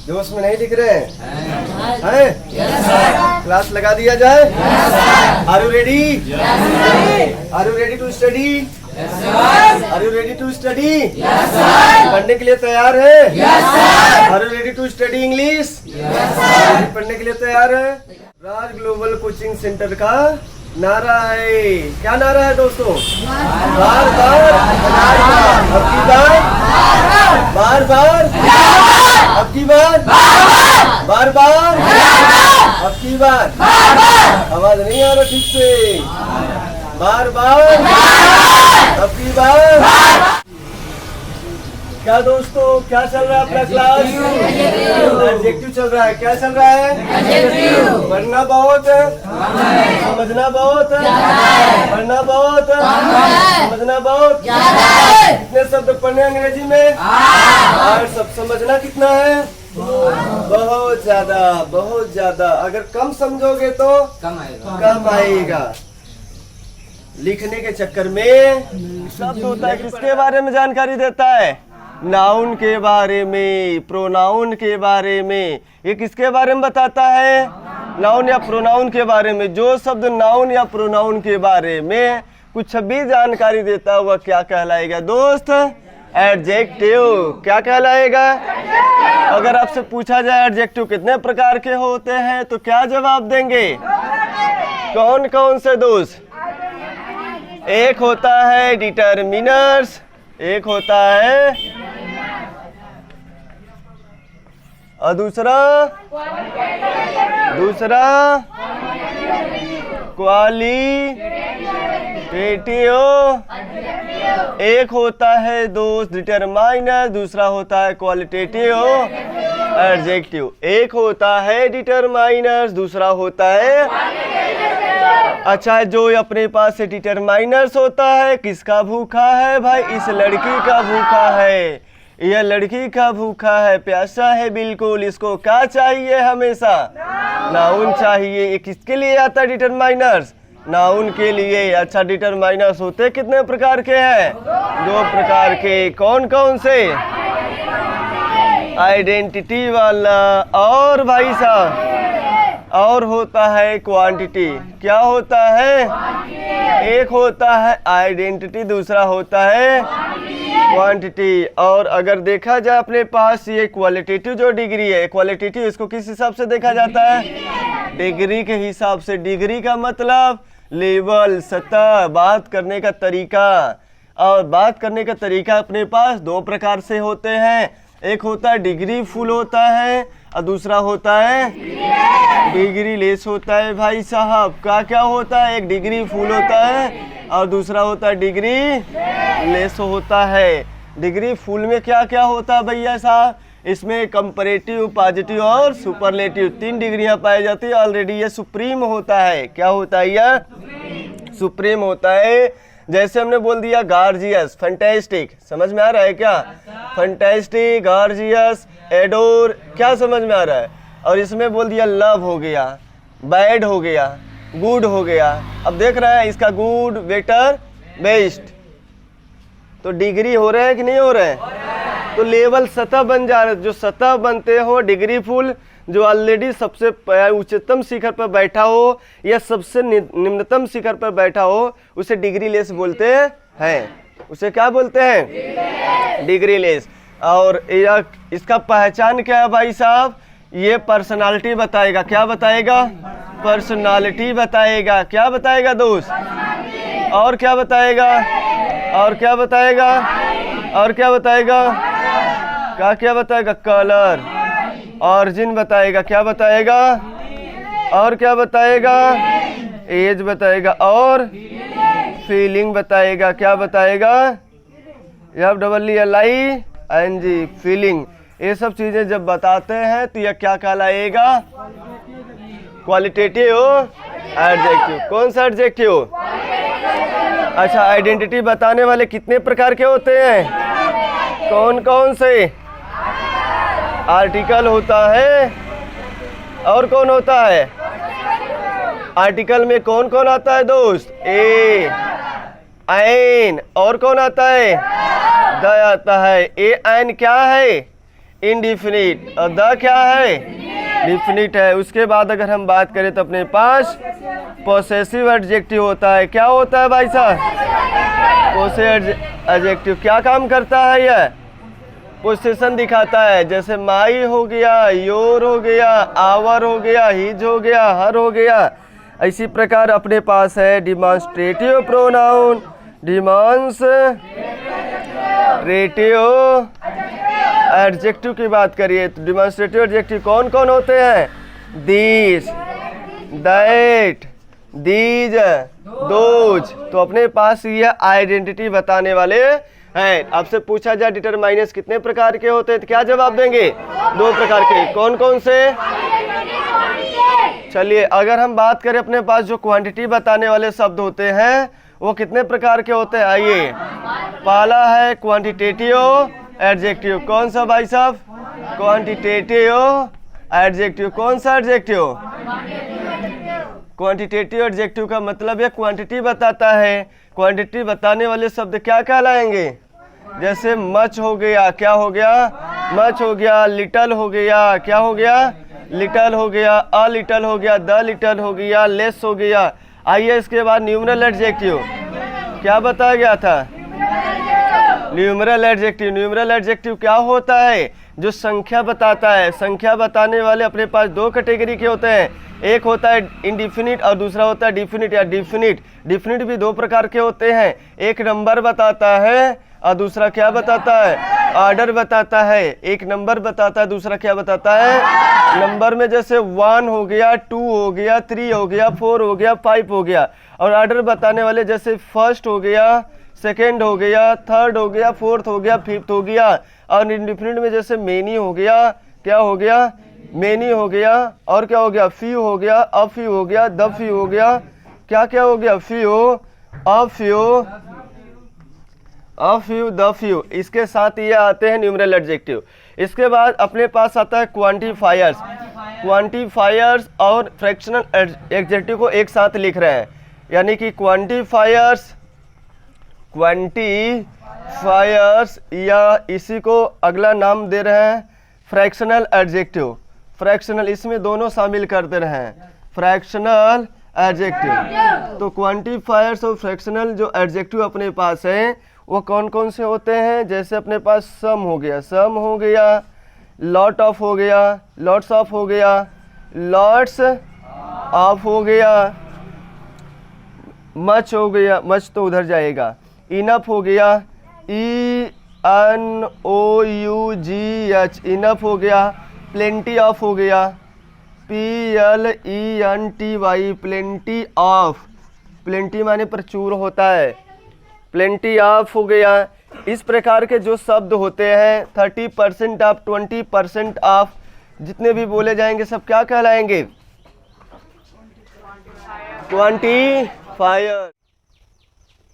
जोश में नहीं दिख रहे हैं? क्लास लगा दिया जाए? Are you ready? Are you ready to study? Are you ready to study? पढ़ने के लिए तैयार है? Are you ready to study English? पढ़ने के लिए तैयार है? राज ग्लोबल कोचिंग सेंटर का नारा है, क्या नारा है दोस्तों? बार बार अब की बार, बार बार अब की बार, बार बार अब की बार। आवाज नहीं आ रहा ठीक से। बार बार अब की बार। क्या दोस्तों, क्या चल रहा है अपना क्लास? एडजेक्टिव चल रहा है। क्या चल रहा है? पढ़ना बहुत, समझना बहुत, पढ़ना बहुत, समझना बहुत। कितने शब्द पढ़ने अंग्रेजी में? और सब समझना कितना है? बहुत ज्यादा, बहुत ज्यादा। अगर कम समझोगे तो कम आएगा। लिखने के चक्कर में शब्द होता है, किसके बारे में जानकारी देता है? नाउन के बारे में, प्रोनाउन के बारे में। ये किसके बारे में बताता है? नाउन या प्रोनाउन के बारे में। जो शब्द नाउन या प्रोनाउन के बारे में कुछ भी जानकारी देता हुआ क्या कहलाएगा दोस्त? एडजेक्टिव। क्या कहलाएगा? अगर आपसे पूछा जाए एडजेक्टिव कितने प्रकार के होते हैं तो क्या जवाब देंगे? कौन कौन से दोस्त? एक होता है डिटरमिनर्स, एक होता है और दूसरा क्वालिटेटिव। एक होता है दोस्त डिटरमाइनर, दूसरा होता है क्वालिटेटिव एडजेक्टिव। एक होता है डिटरमाइनर, दूसरा होता है। अच्छा, जो अपने पास से डिटरमाइनर्स होता है, किसका भूखा है भाई? इस लड़की का भूखा है, यह लड़की का भूखा है, प्यासा है बिल्कुल। इसको क्या चाहिए? हमेशा नाउन चाहिए। ये किसके लिए आता है डिटरमाइनर्स? नाउन के लिए। अच्छा, डिटरमाइनर्स होते कितने प्रकार के हैं? 2 प्रकार के। कौन कौन से? आइडेंटिटी वाला और भाई साहब और होता है क्वांटिटी। क्या होता है? एक होता है आइडेंटिटी, दूसरा होता है क्वांटिटी। और अगर देखा जाए अपने पास ये क्वालिटेटिव जो डिग्री है, क्वालिटेटिव इसको किस हिसाब से देखा जाता है? डिग्री के हिसाब से। डिग्री का मतलब लेवल, सतह, बात करने का तरीका। और बात करने का तरीका अपने पास 2 प्रकार से होते हैं। एक होता है डिग्री फुल होता है और दूसरा होता है डिग्री लेस होता है। भाई साहब क्या क्या होता है? एक डिग्री फुल होता है और दूसरा होता है डिग्री लेस होता है। डिग्री फुल में क्या क्या होता है भैया साहब? इसमें कंपैरेटिव, पॉजिटिव और सुपरलेटिव 3 डिग्रियां पाई जाती है। ऑलरेडी ये सुप्रीम होता है। क्या होता है? यह सुप्रीम होता है। जैसे हमने बोल दिया गॉर्जियस, फैंटास्टिक, समझ में आ रहा है क्या? फैंटास्टिक, गॉर्जियस, एडोर, क्या समझ में आ रहा है? और इसमें बोल दिया लव हो गया, बैड हो गया, गुड हो गया। अब देख रहे हैं इसका गुड, बेटर, बेस्ट। तो डिग्री हो रहे हैं कि नहीं हो रहे हैं? तो लेवल सतह बन जा रहे। जो सतह बनते हो डिग्री फुल, जो ऑलरेडी सबसे उच्चतम शिखर पर बैठा हो या सबसे निम्नतम शिखर पर बैठा हो, उसे डिग्री लेस बोलते हैं। उसे क्या बोलते हैं? Degree less. और इसका पहचान क्या है भाई साहब? ये पर्सनालिटी बताएगा। क्या बताएगा? पर्सनालिटी बताएगा। क्या बताएगा दोस्त? और क्या बताएगा? और क्या बताएगा? और क्या बताएगा? क्या बताएगा? कलर, ऑरिजिन बताएगा। क्या बताएगा? और क्या बताएगा? एज बताएगा और फीलिंग बताएगा। क्या बताएगा? FEELING, feeling. ये सब चीजें जब बताते हैं तो यह क्या कहलाएगा? Qualitative adjective. कौन सा एडजेक्टिव? अच्छा, आइडेंटिटी बताने वाले कितने प्रकार के होते हैं? कौन कौन से? आर्टिकल होता है और कौन होता है? आर्टिकल में कौन कौन आता है दोस्त? ए, एन, और कौन आता है? द आता है। ए एन क्या है? इंडिफिनिट, और द क्या है? डिफिनिट है। उसके बाद अगर हम बात करें तो अपने पास पोसेसिव एडजेक्टिव होता है। क्या होता है भाई साहब? पोसेसिव एडजेक्टिव क्या काम करता है? यह पोसेशन दिखाता है। जैसे माई हो गया, योर हो गया, आवर हो गया, हिज हो गया, हर हो गया। इसी प्रकार अपने पास है डिमॉन्स्ट्रेटिव प्रोनाउन। डिमॉन्स्ट्रेटिव एडजेक्टिव की बात करिए तो डिमॉन्स्ट्रेटिव एडजेक्टिव कौन कौन होते हैं? This, that, these, those. तो अपने पास ये आइडेंटिटी बताने वाले हैं। आपसे पूछा जाए डिटरमाइनर्स कितने प्रकार के होते हैं तो क्या जवाब देंगे? 2 प्रकार के। कौन कौन से? चलिए अगर हम बात करें अपने पास जो क्वांटिटी बताने वाले शब्द होते हैं वो कितने प्रकार के होते हैं? आइए, पहला है क्वांटिटेटिव एडजेक्टिव। कौन सा भाई साहब? Quantitative adjective. कौन सा एडजेक्टिव? क्वांटिटेटिव एडजेक्टिव का मतलब है क्वांटिटी बताता है। क्वांटिटी बताने वाले शब्द क्या कहलाएंगे? जैसे मच हो गया, क्या हो गया? मच हो गया। लिटल हो गया, क्या हो गया? लिटल हो गया। अ लिटल हो गया, द लिटल हो गया, लेस हो गया। आइए इसके बाद न्यूमरल एडजेक्टिव। क्या बताया गया था? Numeral adjective. न्यूमरल एडजेक्टिव क्या होता है? जो संख्या बताता है। संख्या बताने वाले अपने पास 2 कैटेगरी के होते हैं। एक होता है इंडिफिनिट और दूसरा होता है डिफिनिट या डिफिनिट। डिफिनिट भी 2 प्रकार के होते हैं। एक नंबर बताता है और दूसरा क्या बताता है? ऑर्डर बताता है। एक नंबर बताता है, दूसरा क्या बताता है? नंबर में जैसे 1 हो गया, 2 हो गया, 3 हो गया, 4 हो गया, 5 हो गया। और ऑर्डर बताने वाले जैसे फर्स्ट हो गया, सेकेंड हो गया, थर्ड हो गया, फोर्थ हो गया, फिफ्थ हो गया। और इंडिफिनिट में जैसे मेनी हो गया, क्या हो गया? मेनी हो गया। और क्या हो गया? फ्यू हो गया, अ फ्यू हो गया, द फ्यू हो गया, क्या क्या हो गया? Few, a few, a few, the few. इसके साथ ये आते हैं न्यूमरल एडजेक्टिव। इसके बाद अपने पास आता है क्वांटिफायर्स। क्वांटिफायर्स और फ्रैक्शनल एडजेक्टिव को एक साथ लिख रहे हैं, यानी कि क्वांटिफायर्स या इसी को अगला नाम दे रहे हैं फ्रैक्शनल एडजेक्टिव। फ्रैक्शनल, इसमें दोनों शामिल करते रहे हैं, फ्रैक्शनल एडजेक्टिव। तो क्वांटिफायर्स और फ्रैक्शनल जो एडजेक्टिव अपने पास है वो कौन कौन से होते हैं? जैसे अपने पास सम हो गया, सम हो गया, लॉट ऑफ हो गया, लॉट्स ऑफ हो गया, लॉट्स ऑफ हो गया, मच हो गया, मच तो उधर जाएगा, इनफ हो गया, ENOUGH, इनफ हो गया, प्लेंटी ऑफ हो गया, PLENTY, प्लेंटी ऑफ। प्लेंटी माने प्रचुर होता है, प्लेंटी ऑफ हो गया। इस प्रकार के जो शब्द होते हैं 30% ऑफ, 20% ऑफ, जितने भी बोले जाएंगे सब क्या कहलाएंगे? क्वांटिफायर।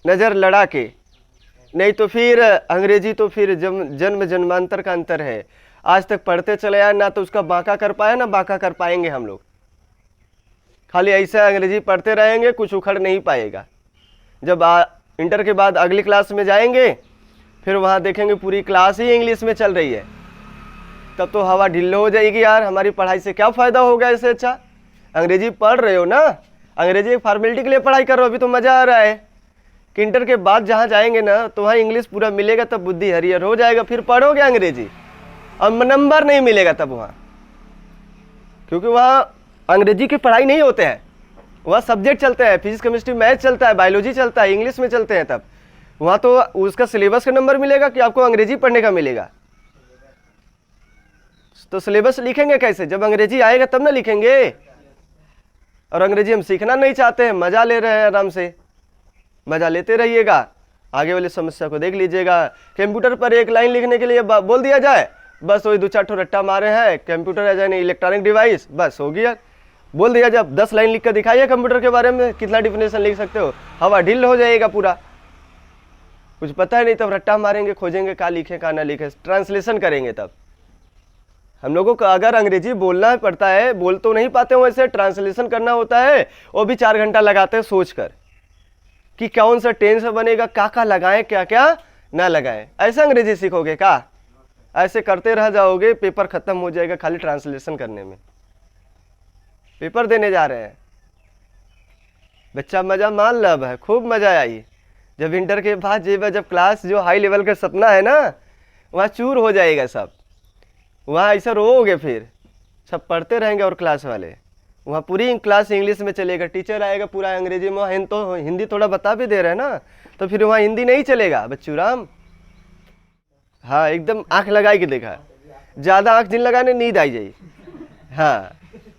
नज़र लड़ा के, नहीं तो फिर अंग्रेजी तो फिर जन्म जन्मांतर का अंतर है। आज तक पढ़ते चले आए, ना तो उसका बांका कर पाया ना बांका कर पाएंगे हम लोग। खाली ऐसे अंग्रेजी पढ़ते रहेंगे, कुछ उखड़ नहीं पाएगा। जब इंटर के बाद अगली क्लास में जाएंगे फिर वहाँ देखेंगे पूरी क्लास ही इंग्लिश में चल रही है, तब तो हवा ढिल्लो हो जाएगी। यार हमारी पढ़ाई से क्या फ़ायदा होगा? इससे अच्छा अंग्रेजी पढ़ रहे हो ना, अंग्रेजी एक फॉर्मेलिटी के लिए पढ़ाई कर रहे हो, अभी तो मज़ा आ रहा है। कि इंटर के बाद जहाँ जाएंगे ना तो वहाँ इंग्लिश पूरा मिलेगा, तब बुद्धि हरियर हो जाएगा, फिर पढ़ोगे अंग्रेजी और नंबर नहीं मिलेगा तब वहाँ, क्योंकि वहाँ अंग्रेजी की पढ़ाई नहीं होते हैं, वहाँ सब्जेक्ट चलते हैं, फिजिक्स केमिस्ट्री मैथ चलता है, बायोलॉजी चलता है, इंग्लिश में चलते हैं। तब वहाँ तो उसका सिलेबस का नंबर मिलेगा कि आपको अंग्रेजी पढ़ने का मिलेगा। तो सिलेबस लिखेंगे कैसे? जब अंग्रेजी आएगा तब ना लिखेंगे। और अंग्रेजी हम सीखना नहीं चाहते हैं, मज़ा ले रहे हैं, आराम से मज़ा लेते रहिएगा। आगे वाली समस्या को देख लीजिएगा। कंप्यूटर पर एक लाइन लिखने के लिए बोल दिया जाए, बस वही 2-4 ठो रट्टा मारे हैं, कंप्यूटर है यानी इलेक्ट्रॉनिक डिवाइस, बस हो गया। बोल दिया जब 10 लाइन लिख कर दिखाइए कंप्यूटर के बारे में, कितना डिफिनेशन लिख सकते हो, हवा ढिल हो जाएगा पूरा। कुछ पता है नहीं, तब रट्टा मारेंगे, खोजेंगे क्या लिखे क्या ना लिखे, ट्रांसलेशन करेंगे। तब हम लोगों को अगर अंग्रेजी बोलना पड़ता है, बोल तो नहीं पाते हो वैसे, ट्रांसलेशन करना होता है, वो भी 4 घंटा लगाते हैं सोच कर कि कौन सा टेंस बनेगा, क्या क्या लगाएं क्या क्या ना लगाएं। ऐसा अंग्रेजी सीखोगे क्या? ऐसे करते रह जाओगे, पेपर ख़त्म हो जाएगा खाली ट्रांसलेशन करने में। पेपर देने जा रहे हैं, बच्चा मज़ा मान लब है, खूब मज़ा आई। जब इंटर के बाद जब क्लास जो हाई लेवल का सपना है ना, वहाँ चूर हो जाएगा सब। वहाँ ऐसा रोओगे, फिर सब पढ़ते रहेंगे और क्लास वाले, वहाँ पूरी क्लास इंग्लिश में चलेगा, टीचर आएगा पूरा अंग्रेजी में, तो हिंदी थोड़ा बता भी दे रहे हैं ना, तो फिर वहाँ हिंदी नहीं चलेगा बच्चू राम। हाँ, एकदम आँख लगा के देखा, ज़्यादा आँख जिन लगाने नींद आई जाए। हाँ,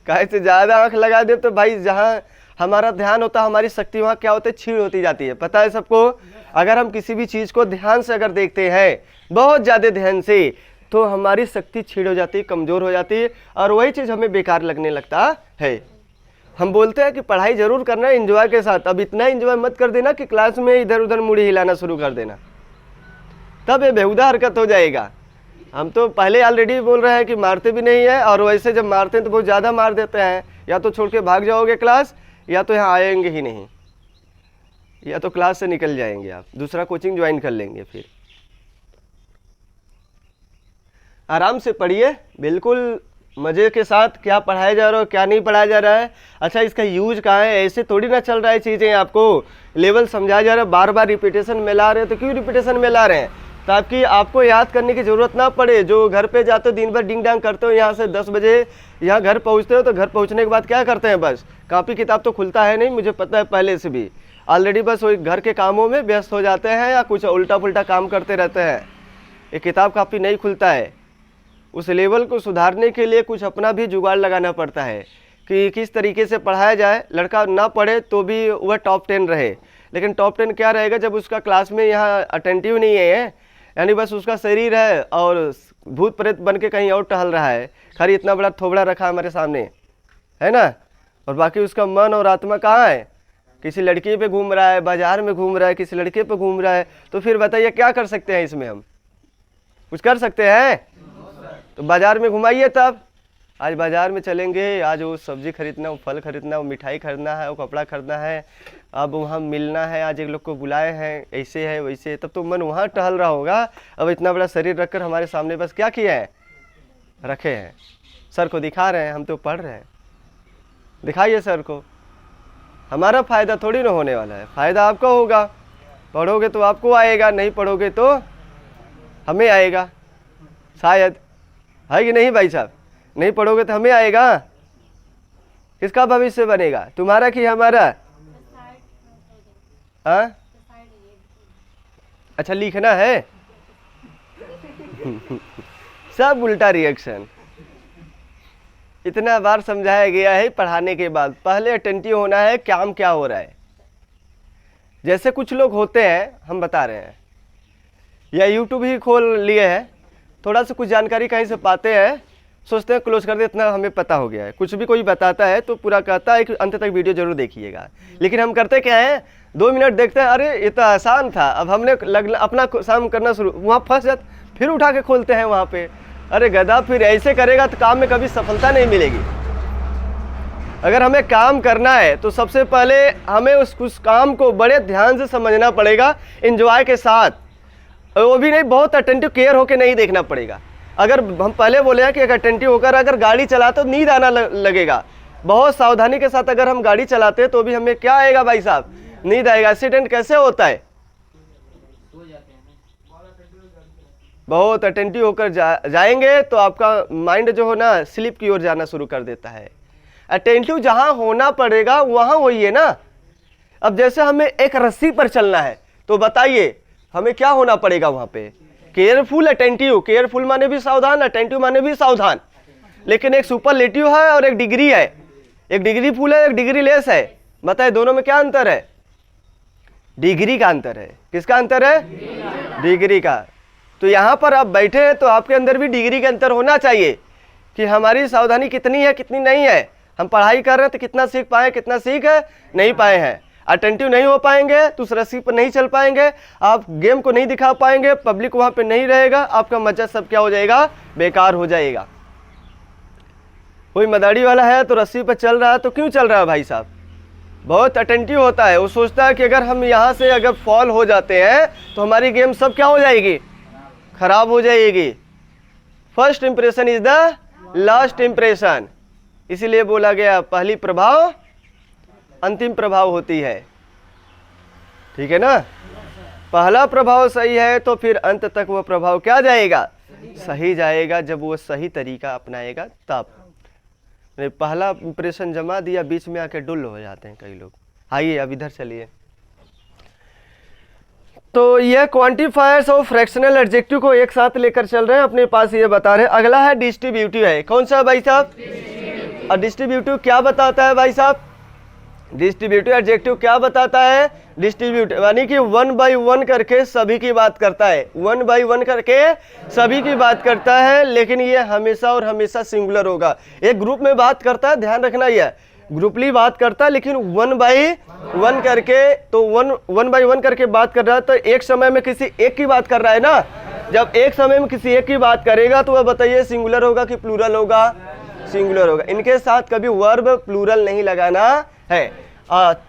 कहे से ज़्यादा आँख लगा दे तो भाई जहाँ हमारा ध्यान होता है, हमारी शक्ति वहाँ क्या होती है, छीड़ होती जाती है। पता है सबको, अगर हम किसी भी चीज़ को ध्यान से अगर देखते हैं, बहुत ज़्यादा ध्यान से, तो हमारी शक्ति छीड़ हो जाती है, कमज़ोर हो जाती है, और वही चीज़ हमें बेकार लगने लगता है। हम बोलते हैं कि पढ़ाई ज़रूर करना है एंजॉय के साथ, अब इतना एंजॉय मत कर देना कि क्लास में इधर उधर मुड़ी हिलाना शुरू कर देना, तब ये बेहुदा हरकत हो जाएगा। हम तो पहले ऑलरेडी बोल रहे हैं कि मारते भी नहीं है, और वैसे जब मारते हैं तो बहुत ज़्यादा मार देते हैं। या तो छोड़ के भाग जाओगे क्लास, या तो यहाँ आएंगे ही नहीं, या तो क्लास से निकल जाएंगे, आप दूसरा कोचिंग ज्वाइन कर लेंगे। फिर आराम से पढ़िए, बिल्कुल मज़े के साथ, क्या पढ़ाया जा रहा है क्या नहीं पढ़ाया जा रहा है, अच्छा इसका यूज कहाँ है, ऐसे थोड़ी ना चल रहा है चीज़ें। आपको लेवल समझाया जा रहा है, बार बार रिपीटेशन में ला रहे हैं, तो क्यों रिपीटेशन में ला रहे हैं, ताकि आपको याद करने की ज़रूरत ना पड़े। जो घर पे जाते हो दिन भर डिंग डांग करते हो, यहाँ से 10 बजे यहाँ घर पहुँचते हो, तो घर पहुँचने के बाद क्या करते हैं, बस कॉपी किताब तो खुलता है नहीं, मुझे पता है पहले से भी, ऑलरेडी बस वही घर के कामों में व्यस्त हो जाते हैं, या कुछ उल्टा पुल्टा काम करते रहते हैं, ये किताब कापी नहीं खुलता है। उस लेवल को सुधारने के लिए कुछ अपना भी जुगाड़ लगाना पड़ता है कि किस तरीके से पढ़ाया जाए। लड़का ना पढ़े तो भी वह टॉप 10 रहे, लेकिन टॉप 10 क्या रहेगा जब उसका क्लास में यहाँ अटेंटिव नहीं है, यानी बस उसका शरीर है और भूत प्रेत बन के कहीं और टहल रहा है, खाली इतना बड़ा थोबड़ा रखा हमारे सामने है ना, और बाकी उसका मन और आत्मा कहाँ है, किसी लड़की पे घूम रहा है, बाजार में घूम रहा है, किसी लड़के पे घूम रहा है। तो फिर बताइए क्या कर सकते हैं इसमें, हम कुछ कर सकते हैं? तो बाजार में घुमाइए, तब आज बाजार में चलेंगे, आज वो सब्जी खरीदना, वो फल खरीदना, वो मिठाई खरीदना है, वो कपड़ा खरीदना है, अब वहाँ मिलना है, आज एक लोग को बुलाए हैं, ऐसे है वैसे है, तब तो मन वहाँ टहल रहा होगा। अब इतना बड़ा शरीर रखकर हमारे सामने बस क्या किया है, रखे हैं, सर को दिखा रहे हैं, हम तो पढ़ रहे हैं, दिखाइए सर को। हमारा फ़ायदा थोड़ी ना होने वाला है, फ़ायदा आपका होगा, पढ़ोगे तो आपको आएगा, नहीं पढ़ोगे तो हमें आएगा शायद, है कि नहीं भाई साहब? नहीं पढ़ोगे तो हमें आएगा, किसका भविष्य बनेगा, तुम्हारा कि हमारा? हाँ, अच्छा लिखना है सब उल्टा रिएक्शन। इतना बार समझाया गया है पढ़ाने के बाद, पहले अटेंटिव होना है काम क्या हो रहा है। जैसे कुछ लोग होते हैं, हम बता रहे हैं, या यूट्यूब ही खोल लिए हैं, थोड़ा सा कुछ जानकारी कहीं से पाते हैं, सोचते हैं क्लोज कर दे, इतना हमें पता हो गया है। कुछ भी कोई बताता है तो पूरा कहता है कि अंत तक वीडियो जरूर देखिएगा, लेकिन हम करते क्या है, 2 मिनट देखते हैं, अरे ये तो आसान था, अब हमने अपना काम करना शुरू, वहाँ फंस जाते, फिर उठा के खोलते हैं वहाँ पे, अरे गधा, फिर ऐसे करेगा तो काम में कभी सफलता नहीं मिलेगी। अगर हमें काम करना है तो सबसे पहले हमें उस काम को बड़े ध्यान से समझना पड़ेगा, एंजॉय के साथ, वो भी नहीं बहुत अटेंटिव केयर होके नहीं देखना पड़ेगा। अगर हम पहले बोले हैं कि एक अटेंटिव होकर अगर गाड़ी चलाते तो नींद आना लगेगा, बहुत सावधानी के साथ अगर हम गाड़ी चलाते हैं तो भी हमें क्या आएगा भाई साहब, नींद आएगा। एक्सीडेंट कैसे होता है, बहुत अटेंटिव होकर जाएंगे तो आपका माइंड जो हो ना स्लीप की ओर जाना शुरू कर देता है। अटेंटिव जहां होना पड़ेगा वहां होइए ना। अब जैसे हमें एक रस्सी पर चलना है तो बताइए हमें क्या होना पड़ेगा वहां पे, केयरफुल अटेंटिव, केयरफुल माने भी सावधान, अटेंटिव माने भी सावधान। लेकिन एक सुपरलेटिव है और एक डिग्री है, एक डिग्री फुल है, एक डिग्री लेस है। बताइए दोनों में क्या अंतर है? डिग्री का अंतर है। किसका अंतर है? डिग्री का। तो यहाँ पर आप बैठे हैं तो आपके अंदर भी डिग्री का अंतर होना चाहिए कि हमारी सावधानी कितनी है कितनी नहीं है। हम पढ़ाई कर रहे हैं तो कितना सीख पाए कितना सीख नहीं पाए हैं। अटेंटिव नहीं हो पाएंगे तो उस रस्सी पर नहीं चल पाएंगे, आप गेम को नहीं दिखा पाएंगे, पब्लिक वहाँ पे नहीं रहेगा, आपका मजा सब क्या हो जाएगा, बेकार हो जाएगा। कोई मदारी वाला है तो रस्सी पर चल रहा है तो क्यों चल रहा है भाई साहब? बहुत अटेंटिव होता है, वो सोचता है कि अगर हम यहाँ से अगर फॉल हो जाते हैं तो हमारी गेम सब क्या हो जाएगी, खराब हो जाएगी। First impression is the last impression. इसीलिए बोला गया पहली प्रभाव अंतिम प्रभाव होती है। ठीक है ना, पहला प्रभाव सही है तो फिर अंत तक वो प्रभाव क्या जाएगा, सही जाएगा। जब वो सही तरीका अपनाएगा तब। पहला इंप्रेशन जमा दिया, बीच में आके डुल हो जाते हैं कई लोग। आइए अब इधर चलिए। तो ये क्वांटिफायर्स और फ्रैक्शनल एडजेक्टिव को एक साथ लेकर चल रहे हैं, अपने पास ये बता रहे हैं। अगला है डिस्ट्रीब्यूटिव है। कौन सा भाई साहब, और डिस्ट्रीब्यूटिव क्या बताता है भाई साहब, डिस्ट्रीब्यूटिव एडजेक्टिव क्या बताता है, डिस्ट्रीब्यूटिव यानी कि 1 by 1 करके सभी की बात करता है, 1 by 1 करके सभी की बात करता है। लेकिन ये हमेशा और हमेशा सिंगुलर होगा। एक ग्रुप में बात करता है, ध्यान रखना, ये ग्रुपली बात करता है, लेकिन 1 by 1 करके, तो 1 by 1 करके बात कर रहा है। तो एक समय में किसी एक की बात कर रहा है ना, जब एक समय में किसी एक की बात करेगा तो वह बताइए सिंगुलर होगा कि प्लूरल होगा, सिंगुलर होगा। इनके साथ कभी वर्ब प्लूरल नहीं लगाना है।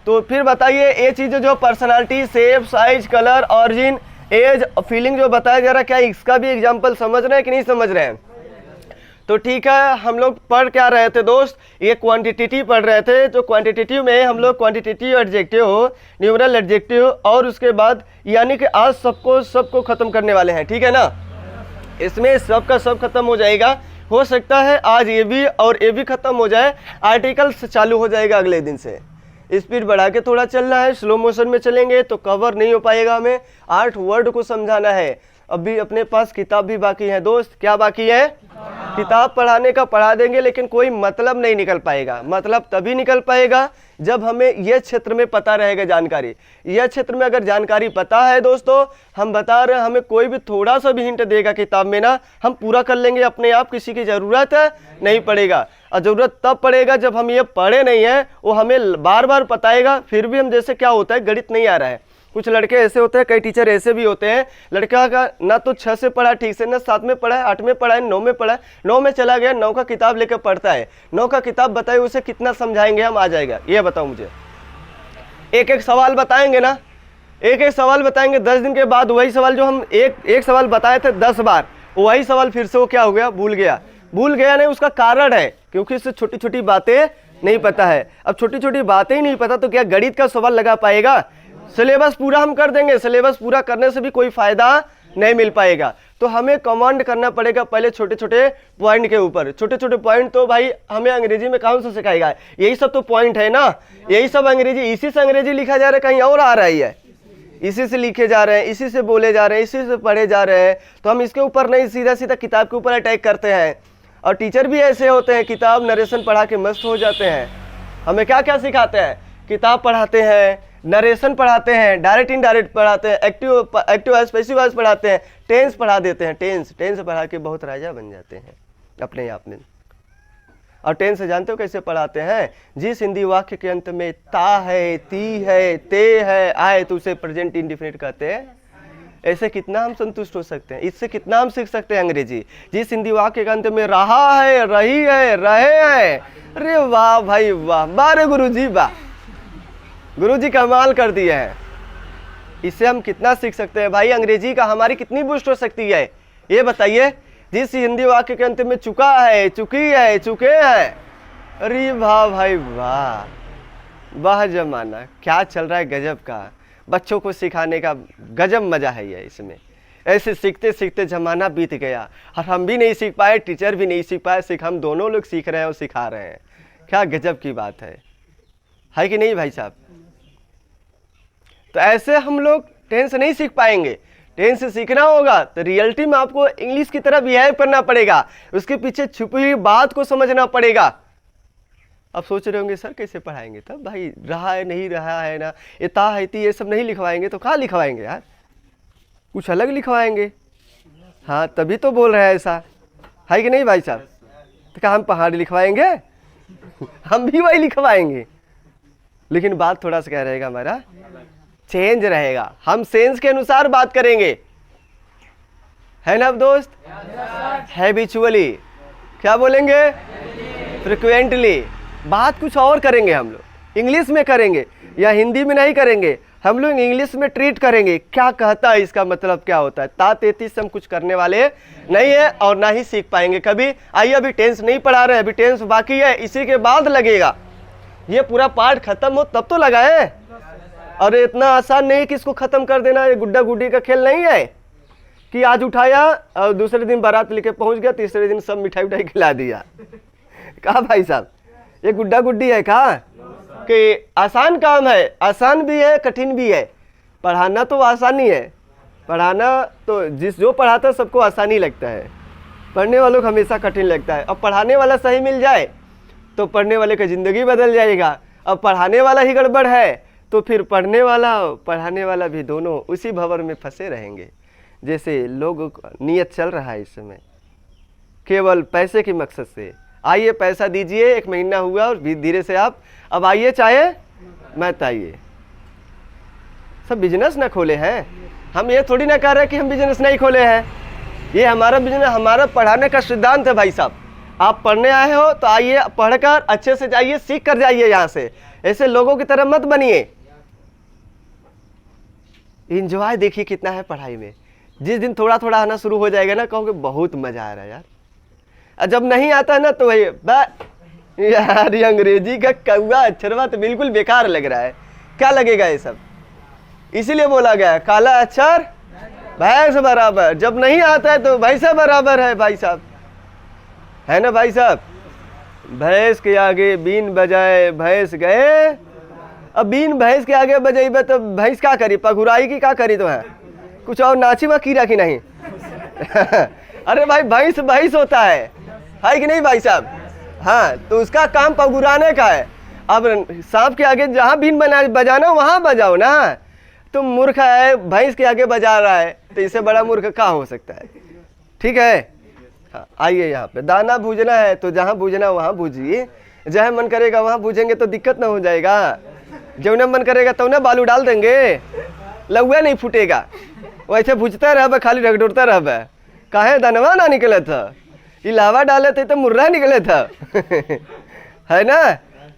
तो फिर बताइए ये चीज़ें जो personality, shape, size, colour, origin, age, feeling जो बताया जा रहा है, क्या इसका भी एग्जांपल समझ रहे हैं कि नहीं समझ रहे हैं? तो ठीक है, हम लोग पढ़ क्या रहे थे दोस्त, ये क्वांटिटेटिव पढ़ रहे थे। तो क्वांटिटेटिव में हम लोग क्वांटिटेटिव एडजेक्टिव, न्यूमरल एडजेक्टिव और उसके बाद यानी कि आज सबको खत्म करने वाले हैं। ठीक है ना, इसमें सब का सब खत्म हो जाएगा। हो सकता है आज ये भी और ये भी खत्म हो जाए, आर्टिकल्स चालू हो जाएगा अगले दिन से। स्पीड बढ़ा के थोड़ा चलना है, स्लो मोशन में चलेंगे तो कवर नहीं हो पाएगा। हमें 8 वर्ड को समझाना है। अभी अपने पास किताब भी बाकी है दोस्त। क्या बाकी है? किताब पढ़ाने का पढ़ा देंगे, लेकिन कोई मतलब नहीं निकल पाएगा। मतलब तभी निकल पाएगा जब हमें यह क्षेत्र में पता रहेगा जानकारी। यह क्षेत्र में अगर जानकारी पता है दोस्तों, हम बता रहे हैं, हमें कोई भी थोड़ा सा भी हिंट देगा किताब में ना, हम पूरा कर लेंगे अपने आप, किसी की ज़रूरत नहीं पड़ेगा। और ज़रूरत तब पड़ेगा जब हम ये पढ़े नहीं हैं, वो हमें बार बार बताएगा, फिर भी हम, जैसे क्या होता है, गणित नहीं आ रहा है। कुछ लड़के ऐसे होते हैं, कई टीचर ऐसे भी होते हैं, लड़का का ना तो 6 से पढ़ा ठीक से, ना 7 में पढ़ा है, 8 में पढ़ा है, 9 में पढ़ा है, 9 में चला गया, 9 का किताब लेकर पढ़ता है। 9 का किताब बताइए उसे कितना समझाएंगे हम, आ जाएगा? ये बताओ मुझे। एक एक सवाल बताएंगे ना, एक एक सवाल बताएंगे, 10 दिन के बाद वही सवाल जो हम एक सवाल बताए थे 10 बार, वही सवाल फिर से वो क्या हो गया, भूल गया। भूल गया नहीं, उसका कारण है क्योंकि इससे छोटी छोटी बातें नहीं पता है। अब छोटी छोटी बातें ही नहीं पता तो क्या गणित का सवाल लगा पाएगा? सिलेबस पूरा हम कर देंगे, सिलेबस पूरा करने से भी कोई फायदा नहीं मिल पाएगा। तो हमें कमांड करना पड़ेगा पहले छोटे छोटे पॉइंट के ऊपर। छोटे छोटे पॉइंट तो भाई हमें अंग्रेजी में कौन सा सिखाएगा? यही सब तो पॉइंट है ना, यही सब अंग्रेजी, इसी से अंग्रेजी लिखा जा रहा है, कहीं और आ रहा है? इसी से लिखे जा रहे हैं, इसी से बोले जा रहे हैं, इसी से पढ़े जा रहे हैं। तो हम इसके ऊपर नहीं, सीधा सीधा किताब के ऊपर अटैक करते हैं। और टीचर भी ऐसे होते हैं, किताब नरेशन पढ़ा के मस्त हो जाते हैं। हमें क्या क्या सिखाते हैं? किताब पढ़ाते हैं, नरेशन पढ़ाते हैं, डायरेक्ट इनडायरेक्ट पढ़ाते हैं, एक्टिव वॉइस, पैसिव वॉइस पढ़ाते हैं, टेंस पढ़ा देते हैं। टेंस पढ़ा के बहुत राजा बन जाते हैं अपने आप में। और टेंस जानते हो कैसे पढ़ाते हैं? जिस हिंदी वाक्य के अंत में ता है, ती है, ते है, आए, तो उसे प्रेजेंट इंडिफिनिट कहते हैं। ऐसे कितना हम संतुष्ट हो सकते हैं, इससे कितना हम सीख सकते हैं अंग्रेजी। जिस हिंदी वाक्य के अंत में रहा है, रही है, रहे हैं, अरे वाह भाई वाह, बारे गुरुजी वाह, गुरुजी कमाल कर दिए हैं। इससे हम कितना सीख सकते हैं भाई, अंग्रेजी का हमारी कितनी बूस्ट हो सकती है, ये बताइए। जिस हिंदी वाक्य के अंत में चुका है, चुकी है, चुके हैं, अरे वाह भाई वाह, वाह जमाना क्या चल रहा है, गजब का। बच्चों को सिखाने का गजब मजा है ये इसमें। ऐसे सीखते सीखते जमाना बीत गया और हम भी नहीं सीख पाए, टीचर भी नहीं सीख पाए, हम दोनों लोग सीख रहे हैं और सिखा रहे हैं। क्या गजब की बात है कि नहीं भाई साहब? तो ऐसे हम लोग टेंस नहीं सीख पाएंगे। टेंस सीखना होगा तो रियलिटी में आपको इंग्लिश की तरह बिहेव करना पड़ेगा, उसके पीछे छुपी हुई बात को समझना पड़ेगा। अब सोच रहे होंगे सर कैसे पढ़ाएंगे? तब भाई रहा है, नहीं रहा है ना, ये ता है, ती, ये सब नहीं लिखवाएंगे तो कहाँ लिखवाएंगे यार? कुछ अलग लिखवाएंगे। हाँ तभी तो बोल रहे हैं ऐसा, है कि नहीं भाई साहब? तो क्या हम पहाड़ लिखवाएंगे? हम भी वही लिखवाएंगे, लेकिन बात थोड़ा सा क्या रहेगा, हमारा चेंज रहेगा। हम सेंस के अनुसार बात करेंगे, है ना दोस्त? हैबिचुअली क्या बोलेंगे? फ्रिक्वेंटली। बात कुछ और करेंगे हम लोग, इंग्लिश में करेंगे या हिंदी में नहीं करेंगे, हम लोग इंग्लिश में ट्रीट करेंगे, क्या कहता है, इसका मतलब क्या होता है। ता 33 से हम कुछ करने वाले नहीं है और ना ही सीख पाएंगे कभी। आइए अभी टेंस नहीं पढ़ा रहे, अभी टेंस बाकी है, इसी के बाद लगेगा। ये पूरा पार्ट खत्म हो तब तो लगाए। और इतना आसान नहीं कि इसको खत्म कर देना, ये गुड्डा गुड्डी का खेल नहीं है कि आज उठाया और दूसरे दिन बारात लेके पहुंच गया, तीसरे दिन सब मिठाई उठाई खिला दिया। कहा भाई साहब, ये गुड्डा गुड्डी है कहा कि आसान काम है, आसान भी है कठिन भी है। पढ़ाना तो आसानी है, पढ़ाना तो जो पढ़ाता है सबको आसानी लगता है, पढ़ने वालों को हमेशा कठिन लगता है। अब पढ़ाने वाला सही मिल जाए तो पढ़ने वाले की ज़िंदगी बदल जाएगा। अब पढ़ाने वाला ही गड़बड़ है तो फिर पढ़ने वाला पढ़ाने वाला भी दोनों उसी भंवर में फंसे रहेंगे। जैसे लोगों का नियत चल रहा है इस समय केवल पैसे के मकसद से। आइए पैसा दीजिए, 1 महीना हुआ और धीरे से आप अब आइए चाहे मत आइए। सब बिजनेस ना खोले हैं, हम ये थोड़ी ना कह रहे कि हम बिजनेस नहीं खोले हैं। ये हमारा बिजनेस, हमारा पढ़ाने का सिद्धांत है भाई साहब। आप पढ़ने आए हो तो आइए, पढ़कर अच्छे से जाइए, सीख कर जाइए यहाँ से। ऐसे लोगों की तरह मत बनिए। इंजॉय देखिए कितना है पढ़ाई में। जिस दिन थोड़ा थोड़ा आना शुरू हो जाएगा ना, कहोगे बहुत मजा आ रहा है यार। और जब नहीं आता ना तो वही यार ये अंग्रेजी का कौवा अक्षरवा तो बिल्कुल बेकार लग रहा है। क्या लगेगा ये सब, इसीलिए बोला गया काला अक्षर भैंस बराबर। जब नहीं आता है तो भैंसा बराबर है भाई साहब, है ना भाई साहब। भैंस के आगे बीन बजाए भैंस गए। अब बीन भैंस के आगे बजेबे तो भैंस क्या करी, पगुराई की क्या करी तो है, कुछ और नाची में कीड़ा की नहीं। अरे भाई भैंस भैंस होता है कि नहीं भाई साहब। हाँ, तो उसका काम पगुराने का है। अब सांप के आगे जहाँ बीन बजाना वहाँ बजाओ ना। तुम मूर्ख है, भैंस के आगे बजा रहा है तो इससे बड़ा मूर्ख क्या हो सकता है। ठीक है, हाँ आइए यहाँ पे दाना भूजना है तो जहाँ भूजना वहाँ भूजिए। जहाँ मन करेगा वहाँ भूजेंगे तो दिक्कत ना हो जाएगा। जब न मन करेगा तो ना बालू डाल देंगे, लहुआ नहीं फूटेगा। वैसे भूजता रह, खाली रगड़ता रह। काहे दानवा ना निकले था, ये लावा डाले थे तो मुर्रा निकले था। है ना।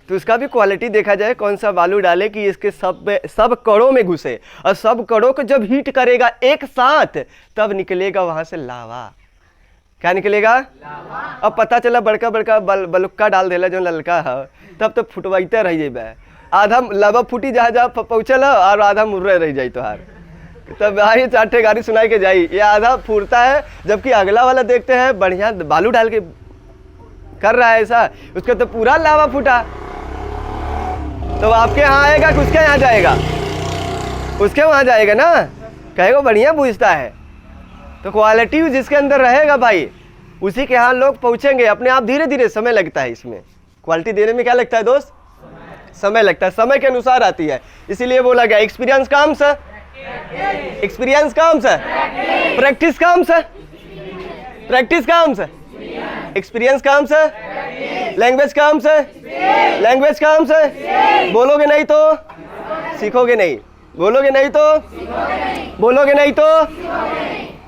तो उसका भी क्वालिटी देखा जाए, कौन सा बालू डाले कि इसके सब कड़ों में घुसे, और सब कड़ों को जब हीट करेगा एक साथ तब निकलेगा वहां से लावा। क्या निकलेगा लावा। अब पता चला बड़का बड़का बलुक्का डाल देला जो ललका है, तब तो फुटवाइते रह जाए। आधा लावा फूटी जहाँ जहाँ पहुँचल और आधा मुर्रे रह जाए तोहार। तब आई 4 गाड़ी सुनाई के जाई, ये आधा फूटता है जबकि अगला वाला देखते हैं बढ़िया बालू डाल के कर रहा है ऐसा, उसका तो पूरा लावा फूटा। तो आपके यहाँ आएगा कि उसके यहाँ जाएगा, उसके वहाँ जाएगा ना, कहेगा बढ़िया पूछता है। तो क्वालिटी जिसके अंदर रहेगा भाई उसी के यहाँ लोग पहुँचेंगे अपने आप। धीरे धीरे समय लगता है इसमें, क्वालिटी देने में क्या लगता है दोस्त, समय लगता है, समय के अनुसार आती है। इसीलिए बोला गया experience comes, experience comes, practice comes, practice comes, experience comes, language comes, language comes. बोलोगे नहीं तो सीखोगे नहीं, बोलोगे नहीं तो बोलोगे नहीं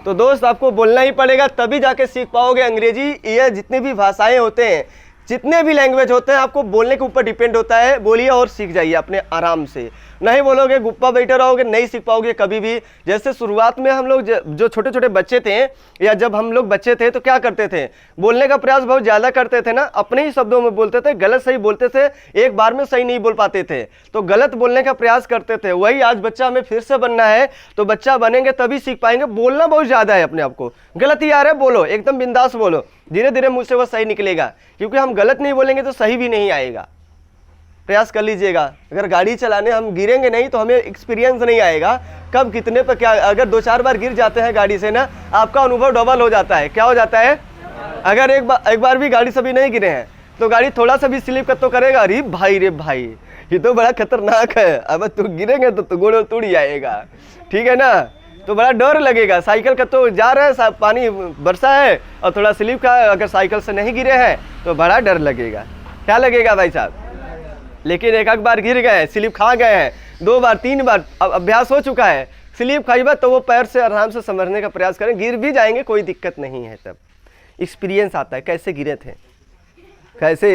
तो दोस्त आपको बोलना ही पड़ेगा, तभी जाके सीख पाओगे अंग्रेजी। ये जितने भी भाषाएं होते हैं, जितने भी लैंग्वेज होते हैं, आपको बोलने के ऊपर डिपेंड होता है। बोलिए और सीख जाइए अपने आराम से। नहीं बोलोगे गुप्पा बैठे रहोगे, नहीं सीख पाओगे कभी भी। जैसे शुरुआत में हम लोग जो छोटे छोटे बच्चे थे, या जब हम लोग बच्चे थे तो क्या करते थे, बोलने का प्रयास बहुत ज़्यादा करते थे ना, अपने ही शब्दों में बोलते थे, गलत सही बोलते थे, एक बार में सही नहीं बोल पाते थे तो गलत बोलने का प्रयास करते थे। वही आज बच्चा हमें फिर से बनना है, तो बच्चा बनेंगे तभी सीख पाएंगे। बोलना बहुत ज़्यादा है, अपने आप को गलत ही आ रहा है बोलो, एकदम बिंदास बोलो, धीरे धीरे मुझसे वो सही निकलेगा। क्योंकि हम गलत नहीं बोलेंगे तो सही भी नहीं आएगा। प्रयास कर लीजिएगा। अगर गाड़ी चलाने हम गिरेंगे नहीं तो हमें एक्सपीरियंस नहीं आएगा, कब कितने पर क्या। अगर 2-4 बार गिर जाते हैं गाड़ी से ना, आपका अनुभव डबल हो जाता है। क्या हो जाता है, अगर एक बार भी गाड़ी से भी नहीं गिरे हैं तो गाड़ी थोड़ा सा भी स्लिप तो करेगा, अरे भाई रे भाई ये तो बड़ा खतरनाक है, अब तो गिरेंगे तो गोड़ टूट जाएगा। ठीक है ना, तो बड़ा डर लगेगा। साइकिल का तो जा रहे हैं, पानी बरसा है और थोड़ा स्लिप का, अगर साइकिल से नहीं गिरे हैं तो बड़ा डर लगेगा। क्या लगेगा भाई साहब। लेकिन एक बार गिर गए, स्लिप खा गए हैं, 2 बार 3 बार अब अभ्यास हो चुका है, स्लिप खाई बात तो वो पैर से आराम से समझने का प्रयास करें, गिर भी जाएंगे कोई दिक्कत नहीं है। तब एक्सपीरियंस आता है, कैसे गिरे थे, कैसे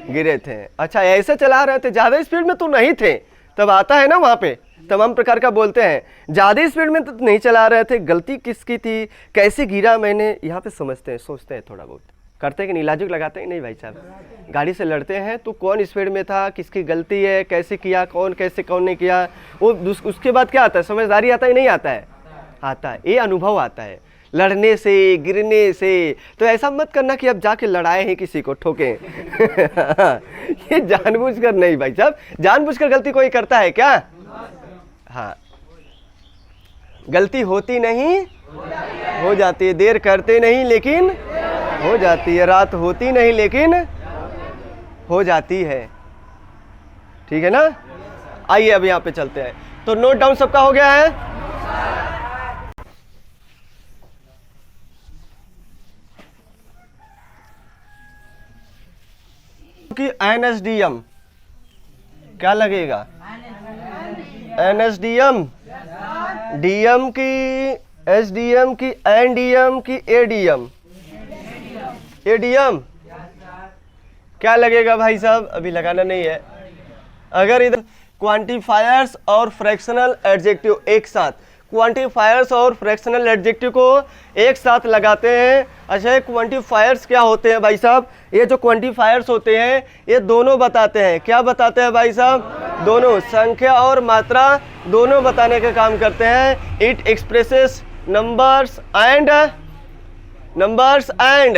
गिरे थे। अच्छा ऐसे चला रहे थे, ज़्यादा स्पीड में तो नहीं थे, तब आता है ना वहाँ पे तमाम प्रकार का बोलते हैं। ज़्यादा स्पीड में तो नहीं चला रहे थे, गलती किसकी थी, कैसे गिरा मैंने, यहाँ पे समझते हैं, सोचते हैं, थोड़ा बहुत करते हैं कि नहीं, लाजुक लगाते हैं नहीं भाई साहब। गाड़ी से लड़ते हैं तो कौन स्पीड में था, किसकी गलती है, कैसे किया, कौन कैसे कौन नहीं किया, वो उसके बाद क्या आता है, समझदारी आता है नहीं आता है, आता है, ये अनुभव आता है लड़ने से, गिरने से। तो ऐसा मत करना कि अब जाके लड़ाए हैं किसी को, ठोके। ये जानबूझकर नहीं भाई साहब, जानबूझकर गलती कोई करता है क्या? हाँ, गलती होती नहीं, हो जाती है। देर करते नहीं लेकिन हो जाती है, रात होती नहीं लेकिन हो जाती है। ठीक है ना? आइए अब यहाँ पे चलते हैं। तो नोट डाउन सबका हो गया है? कि एनएसडीएम क्या लगेगा? एनएसडीएम, डीएम की, एसडीएम की, एनडीएम की, एडीएम, एडीएम क्या लगेगा भाई साहब? अभी लगाना नहीं है। अगर इधर क्वांटिफायर्स और फ्रैक्शनल एडजेक्टिव एक साथ, क्वांटिफायर्स और फ्रैक्शनल एडजेक्टिव को एक साथ लगाते हैं। अच्छा, क्वांटिफायर्स क्या होते हैं भाई साहब? ये जो क्वांटिफायर्स होते हैं ये दोनों बताते हैं, क्या बताते हैं भाई साहब? दोनों, संख्या और मात्रा दोनों बताने का काम करते हैं। It expresses numbers and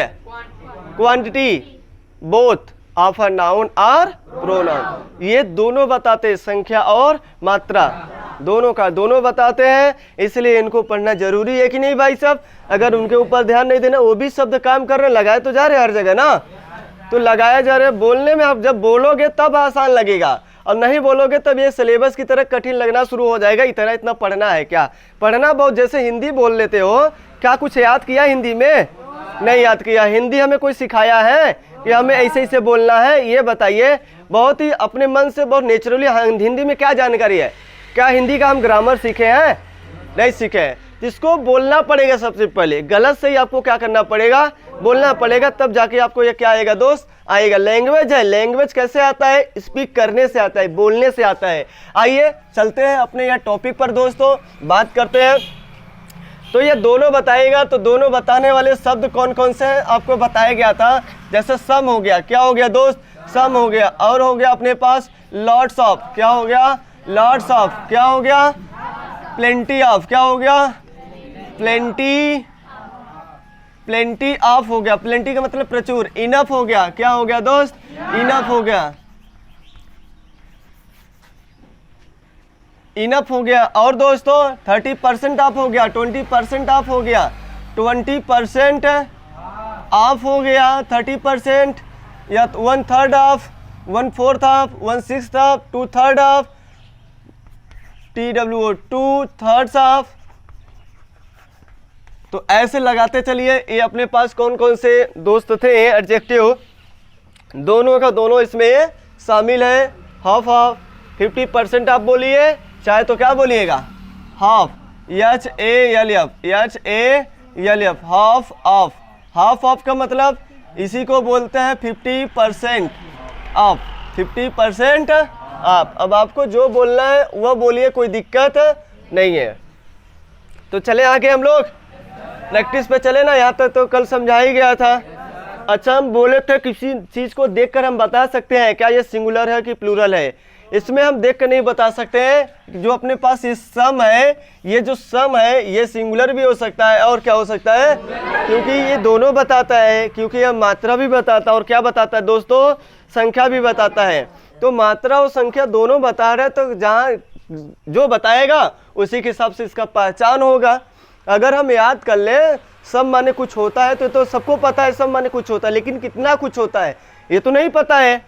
quantity both of a noun और प्रोनाउन। ये दोनों बताते हैं, संख्या और मात्रा दोनों का दोनों बताते हैं, इसलिए इनको पढ़ना जरूरी है कि नहीं भाई साहब? अगर उनके ऊपर ध्यान नहीं देना, वो भी शब्द काम कर रहे, लगाए तो जा रहे हर जगह ना, तो लगाया जा रहे। बोलने में आप जब बोलोगे तब आसान लगेगा, और नहीं बोलोगे तब ये सिलेबस की तरह कठिन लगना शुरू हो जाएगा। इतना पढ़ना है क्या? पढ़ना बहुत, जैसे हिंदी बोल लेते हो, क्या कुछ याद किया हिंदी में? नहीं याद किया। हिंदी हमें कोई सिखाया है कि हमें ऐसे ऐसे बोलना है? ये बताइए। बहुत ही अपने मन से, बहुत नेचुरली। हिंदी में क्या जानकारी है? क्या हिंदी का हम ग्रामर सीखे हैं? नहीं सीखे हैं। जिसको बोलना पड़ेगा सबसे पहले, गलत से ही आपको क्या करना पड़ेगा? बोलना पड़ेगा, तब जाके आपको ये क्या आएगा दोस्त? आएगा। लैंग्वेज है, लैंग्वेज कैसे आता है? स्पीक करने से आता है, बोलने से आता है। आइए चलते हैं अपने यह टॉपिक पर दोस्तों, बात करते हैं। तो ये दोनों बताएगा, तो दोनों बताने वाले शब्द कौन कौन से हैं आपको बताया गया था। जैसे सम हो गया, क्या हो गया दोस्त? सम हो गया। और हो गया अपने पास लॉट्स ऑफ, क्या हो गया? Lots of. क्या हो गया? Plenty of. क्या हो गया? प्लेंटी, प्लेंटी ऑफ हो गया। प्लेंटी का मतलब प्रचुर। इनफ हो गया। क्या हो गया दोस्त? इनफ हो गया, इनफ हो गया। और दोस्तों 30% ऑफ हो गया, 20% ऑफ हो गया, 20% ऑफ हो गया, 30% या 1/3 of, 1/4 of, 1/6 of, 2/3 of, TWO 2/3 of. तो ऐसे लगाते चलिए। ये अपने पास कौन कौन से दोस्त थे एडजेक्टिव, दोनों का दोनों इसमें शामिल है। हाफ ऑफ, 50% आप बोलिए, चाहे तो क्या बोलिएगा? Half, HALF, HALF, half of. Half of का मतलब इसी को बोलते हैं 50% ऑफ, 50% ऑफ। अब आपको जो बोलना है वह बोलिए, कोई दिक्कत नहीं है। तो चले आगे हम लोग प्रैक्टिस पे चले ना। यहाँ तक तो कल समझा ही गया था। अच्छा, हम बोले थे किसी चीज़ को देखकर हम बता सकते हैं क्या ये सिंगुलर है कि प्लूरल है। इसमें हम देख कर नहीं बता सकते हैं। जो अपने पास ये सम है, ये जो सम है ये सिंगुलर भी हो सकता है और क्या हो सकता है, क्योंकि ये दोनों बताता है, क्योंकि यह मात्रा भी बताता है और क्या बताता है दोस्तों? संख्या भी बताता है। तो मात्रा और संख्या दोनों बता रहे, तो जहाँ जो बताएगा उसी के हिसाब से इसका पहचान होगा। अगर हम याद कर ले सम माने कुछ होता है तो सबको पता है सम माने कुछ होता है, लेकिन कितना कुछ होता है ये तो नहीं पता है।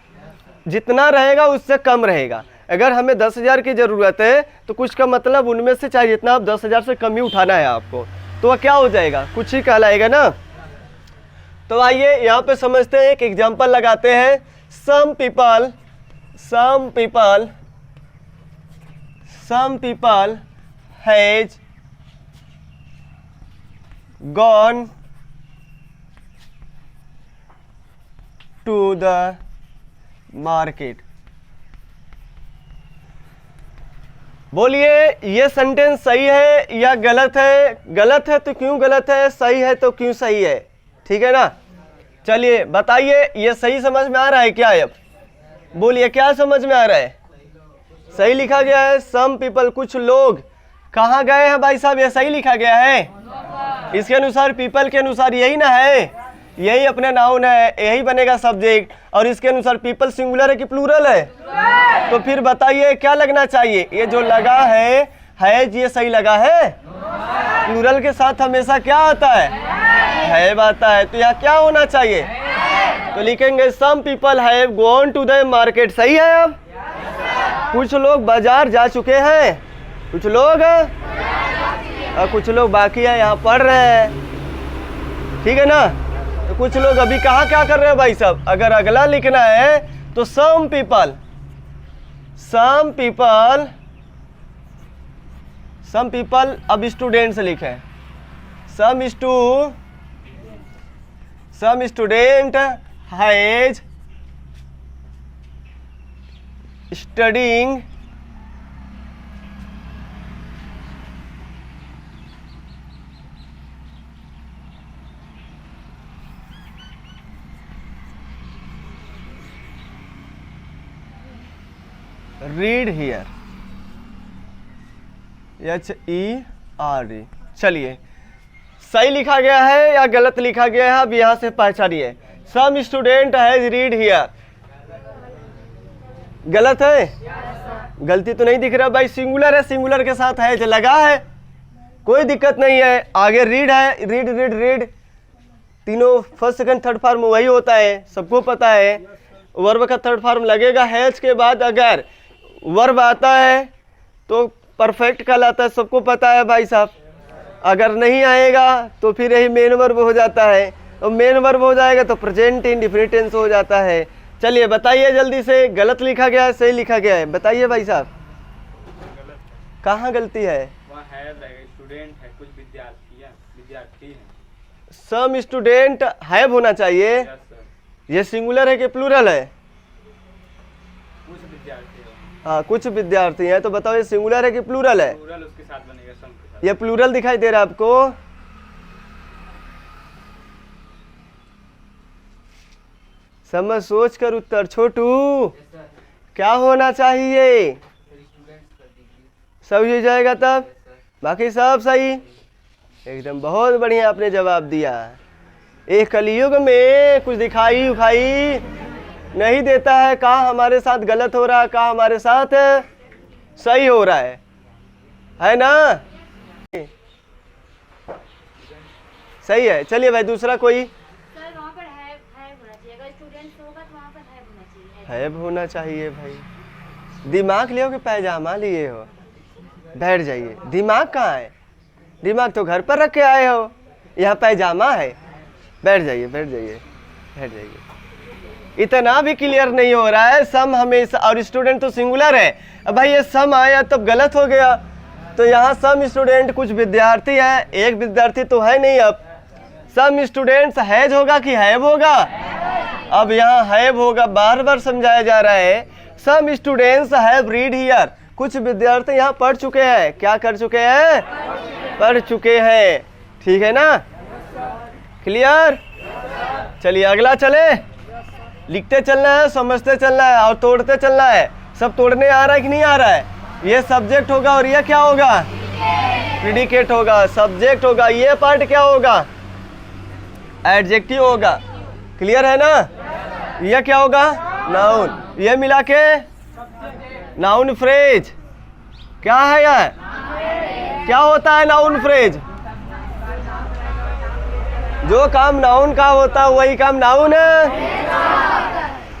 जितना रहेगा उससे कम रहेगा। अगर हमें 10,000 की ज़रूरत है तो कुछ का मतलब उनमें से चाहे जितना आप 10,000 से कम ही उठाना है आपको, तो वह क्या हो जाएगा? कुछ ही कहलाएगा ना। तो आइए यहाँ पे समझते हैं, एक एग्जांपल लगाते हैं। Some people has gone to the market. बोलिए ये सेंटेंस सही है या गलत है? गलत है तो क्यों गलत है, सही है तो क्यों सही है? ठीक है ना। चलिए बताइए, ये सही समझ में आ रहा है क्या? अब बोलिए क्या समझ में आ रहा है? सही लिखा गया है। सम पीपल, कुछ लोग कहाँ गए हैं भाई साहब? ये सही लिखा गया है। इसके अनुसार पीपल के अनुसार यही ना है, यही अपने नाउन है, यही बनेगा सब्जेक्ट। और इसके अनुसार पीपल सिंगुलर है कि प्लूरल है? तो फिर बताइए क्या लगना चाहिए? ये जो लगा है ये सही लगा है। प्लूरल के साथ हमेशा क्या आता है आता है। तो यहाँ क्या होना चाहिए? तो लिखेंगे some people have gone to the market. सही है। अब कुछ लोग बाजार जा चुके हैं, कुछ लोग और कुछ लोग बाकी है, यहाँ पढ़ रहे हैं। ठीक है ना। तो कुछ लोग अभी कहाँ क्या कर रहे हैं भाई साहब? अगर अगला लिखना है तो सम पीपल अब स्टूडेंट से लिखें। Some student has studying read here, HERD। चलिए सही लिखा गया है या गलत लिखा गया है? अब यहां से पहचानिए। Some student has read here, गलत है? गलती तो नहीं दिख रहा भाई, सिंगुलर है, सिंगुलर के साथ है लगा है, कोई दिक्कत नहीं है। आगे रीड है, रीड तीनों फर्स्ट सेकंड थर्ड फॉर्म वही होता है, सबको पता है। वर्ब का थर्ड फॉर्म लगेगा हैज के बाद। अगर वर्ब आता है तो परफेक्ट कहलाता है, सबको पता है भाई साहब। अगर नहीं आएगा तो फिर यही मेन वर्ब हो जाता है, और मेन वर्ब हो जाएगा तो प्रेजेंट इंडेफिनिट टेंस हो जाता है। चलिए बताइए जल्दी से, गलत लिखा गया है सही लिखा गया है? बताइए भाई साहब कहाँ गलती है? स्टूडेंट है, कुछ विद्यार्थी है। सम स्टूडेंट हैव होना चाहिए। ये सिंगुलर है कि प्लूरल है? कुछ विद्यार्थी है। हाँ कुछ विद्यार्थी हैं। तो बताओ ये सिंगुलर है कि प्लूरल है? प्लूरल उसके साथ बनेगा, सम के साथ। ये प्लूरल दिखाई दे रहा है आपको? समझ सोच कर उत्तर। छोटू क्या होना चाहिए? सही हो जाएगा तब, बाकी सब सही एकदम। बहुत बढ़िया आपने जवाब दिया। एक कलयुग में कुछ दिखाई उखाई नहीं देता है, कहाँ हमारे साथ गलत हो रहा है, कहाँ हमारे साथ सही हो रहा है ना? सही है। चलिए भाई दूसरा कोई। हैव होना चाहिए भाई। दिमाग ले हो कि पैजामा लिए हो? बैठ जाइए। दिमाग कहाँ है? दिमाग तो घर पर रख के आए हो, यहाँ पैजामा है। बैठ जाइए बैठ जाइए बैठ जाइए। इतना भी क्लियर नहीं हो रहा है। सम हमेशा, और स्टूडेंट तो सिंगुलर है। अब भाई ये सम आया तब गलत हो गया। तो यहाँ सम स्टूडेंट, कुछ विद्यार्थी है, एक विद्यार्थी तो है नहीं। अब सम स्टूडेंट्स हैज होगा कि हैव होगा? अब यहाँ हैव होगा, बार बार समझाया जा रहा है। Some students have read here, कुछ विद्यार्थी यहाँ पढ़ चुके हैं। क्या कर चुके हैं? पढ़ चुके हैं। ठीक है ना, क्लियर? चलिए अगला चले। लिखते चलना है, समझते चलना है और तोड़ते चलना है। सब तोड़ने आ रहा है कि नहीं आ रहा है? ये सब्जेक्ट होगा और ये क्या होगा? प्रेडिकेट होगा। सब्जेक्ट होगा, ये पार्ट क्या होगा? एडजेक्टिव होगा। क्लियर है ना? ये क्या होगा? नाउन। ये मिला के नाउन फ्रेज। क्या है यार? क्या होता है नाउन फ्रेज? जो काम नाउन का होता है वही काम नाउन है।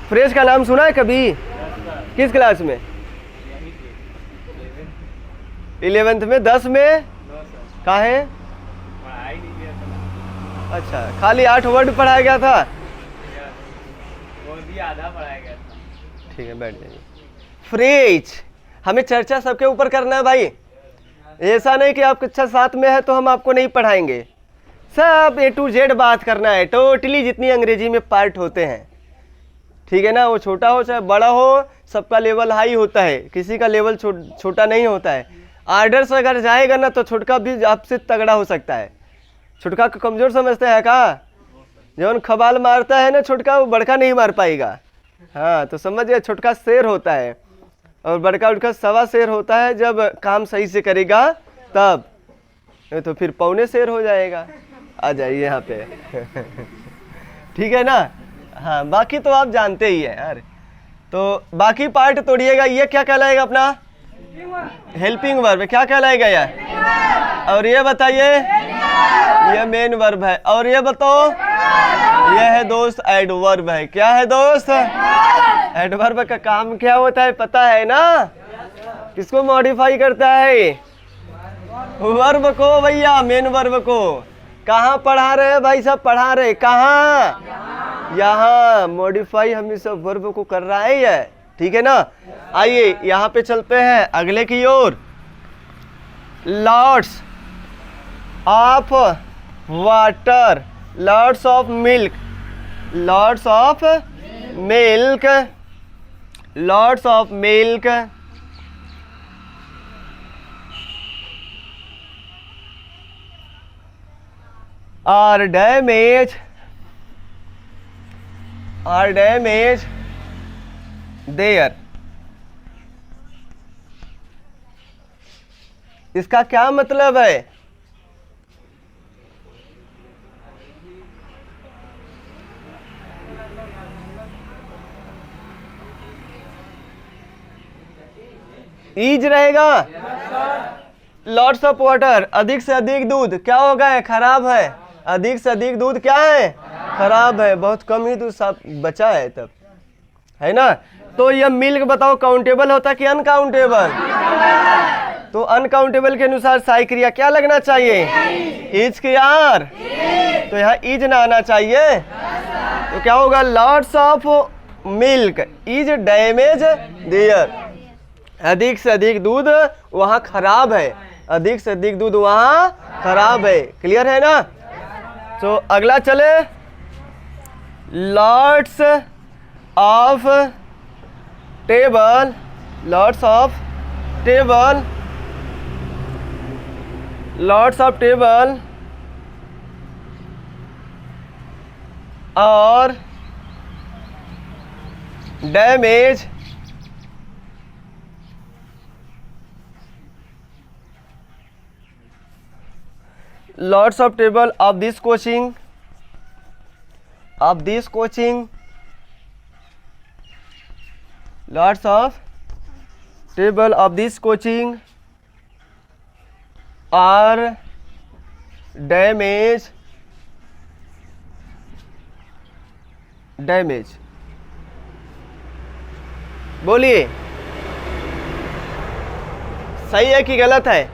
फ्रेज का नाम सुना है कभी? किस क्लास में? 11th में? 10 में? कहाँ है? अच्छा, खाली 8 वर्ड पढ़ाया गया था? वो भी आधा पढ़ाया गया था। ठीक है बैठ जाइए। फ्रेज हमें चर्चा सबके ऊपर करना है भाई। ऐसा नहीं कि आप कक्षा 7 में है तो हम आपको नहीं पढ़ाएंगे। सब A to Z बात करना है, टोटली जितनी अंग्रेजी में पार्ट होते हैं। ठीक है ना। वो छोटा हो चाहे बड़ा हो, सबका लेवल हाई होता है, किसी का लेवल छोटा नहीं होता है। आर्डर से अगर जाएगा ना तो छोटका भी आपसे तगड़ा हो सकता है। छोटका को कमज़ोर समझते हैं का, जब खबाल मारता है ना छोटका, वो बड़का नहीं मार पाएगा। हाँ, तो समझिए छोटका शेर होता है और बड़का उड़का सवा शेर होता है। जब काम सही से करेगा तब, तो फिर पौने शेर हो जाएगा। आ जाइए यहाँ पे ठीक है ना। हाँ, बाकी तो आप जानते ही हैं यार। तो बाकी पार्ट तोड़िएगा। ये क्या कहलाएगा अपना? Helping verb. क्या कहलाएगा यार? और ये बताइए, ये मेन वर्ब है। और ये बताओ, ये है दोस्त एडवर्ब है। क्या है दोस्त? एडवर्ब का काम क्या होता है पता है ना? किसको मॉडिफाई करता है? वर्ब को भैया, मेन वर्ब को। कहाँ पढ़ा रहे हैं भाई साहब? पढ़ा रहे कहाँ? यहाँ मॉडिफाई हमेशा वर्ब को कर रहा है ये, ठीक है ना। आइए यहाँ पे चलते हैं अगले की ओर। Lots of water, lots of milk, lots of milk, lots of milk, are damaged there। इसका क्या मतलब है? ईज रहेगा। लॉट्स ऑफ वाटर, अधिक से अधिक दूध, क्या हो गया? खराब है। अधिक से अधिक दूध क्या है? खराब है। बहुत कम ही दूध बचा है तब, है ना। तो यह मिल्क बताओ काउंटेबल होता है कि अनकाउंटेबल? तो अनकाउंटेबल के अनुसार सहायक क्रिया क्या लगना चाहिए? इज के आर। तो यहाँ इज ना आना चाहिए। तो क्या होगा? Lots of milk is damage there. अधिक से अधिक दूध वहाँ खराब है। अधिक से अधिक दूध वहाँ खराब है। क्लियर है ना। तो अगला चले, lots of table, lots of table, lots of table और damage lots of table of this coaching, lots of table of this coaching are damage बोलिए सही है कि गलत है?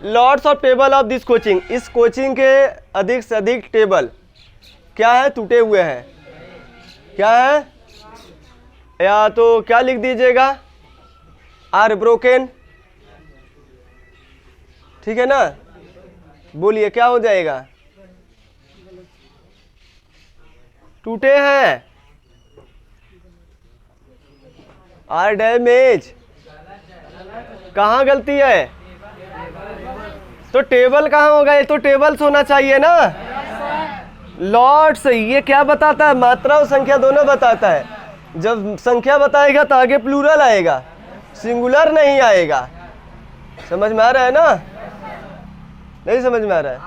Lots of table of this coaching, इस कोचिंग के अधिक से अधिक टेबल क्या है? टूटे हुए हैं। क्या है? या तो क्या लिख दीजिएगा? Are broken. ठीक है ना। बोलिए क्या हो जाएगा? टूटे हैं। Are damage. कहाँ गलती है? तो टेबल कहाँ होगा? ये तो टेबल्स होना चाहिए ना। लॉट्स ये क्या बताता है? मात्रा और संख्या दोनों बताता है। जब संख्या बताएगा तो आगे प्लूरल आएगा, सिंगुलर नहीं आएगा। समझ में आ रहा है ना? नहीं समझ में आ रहा है?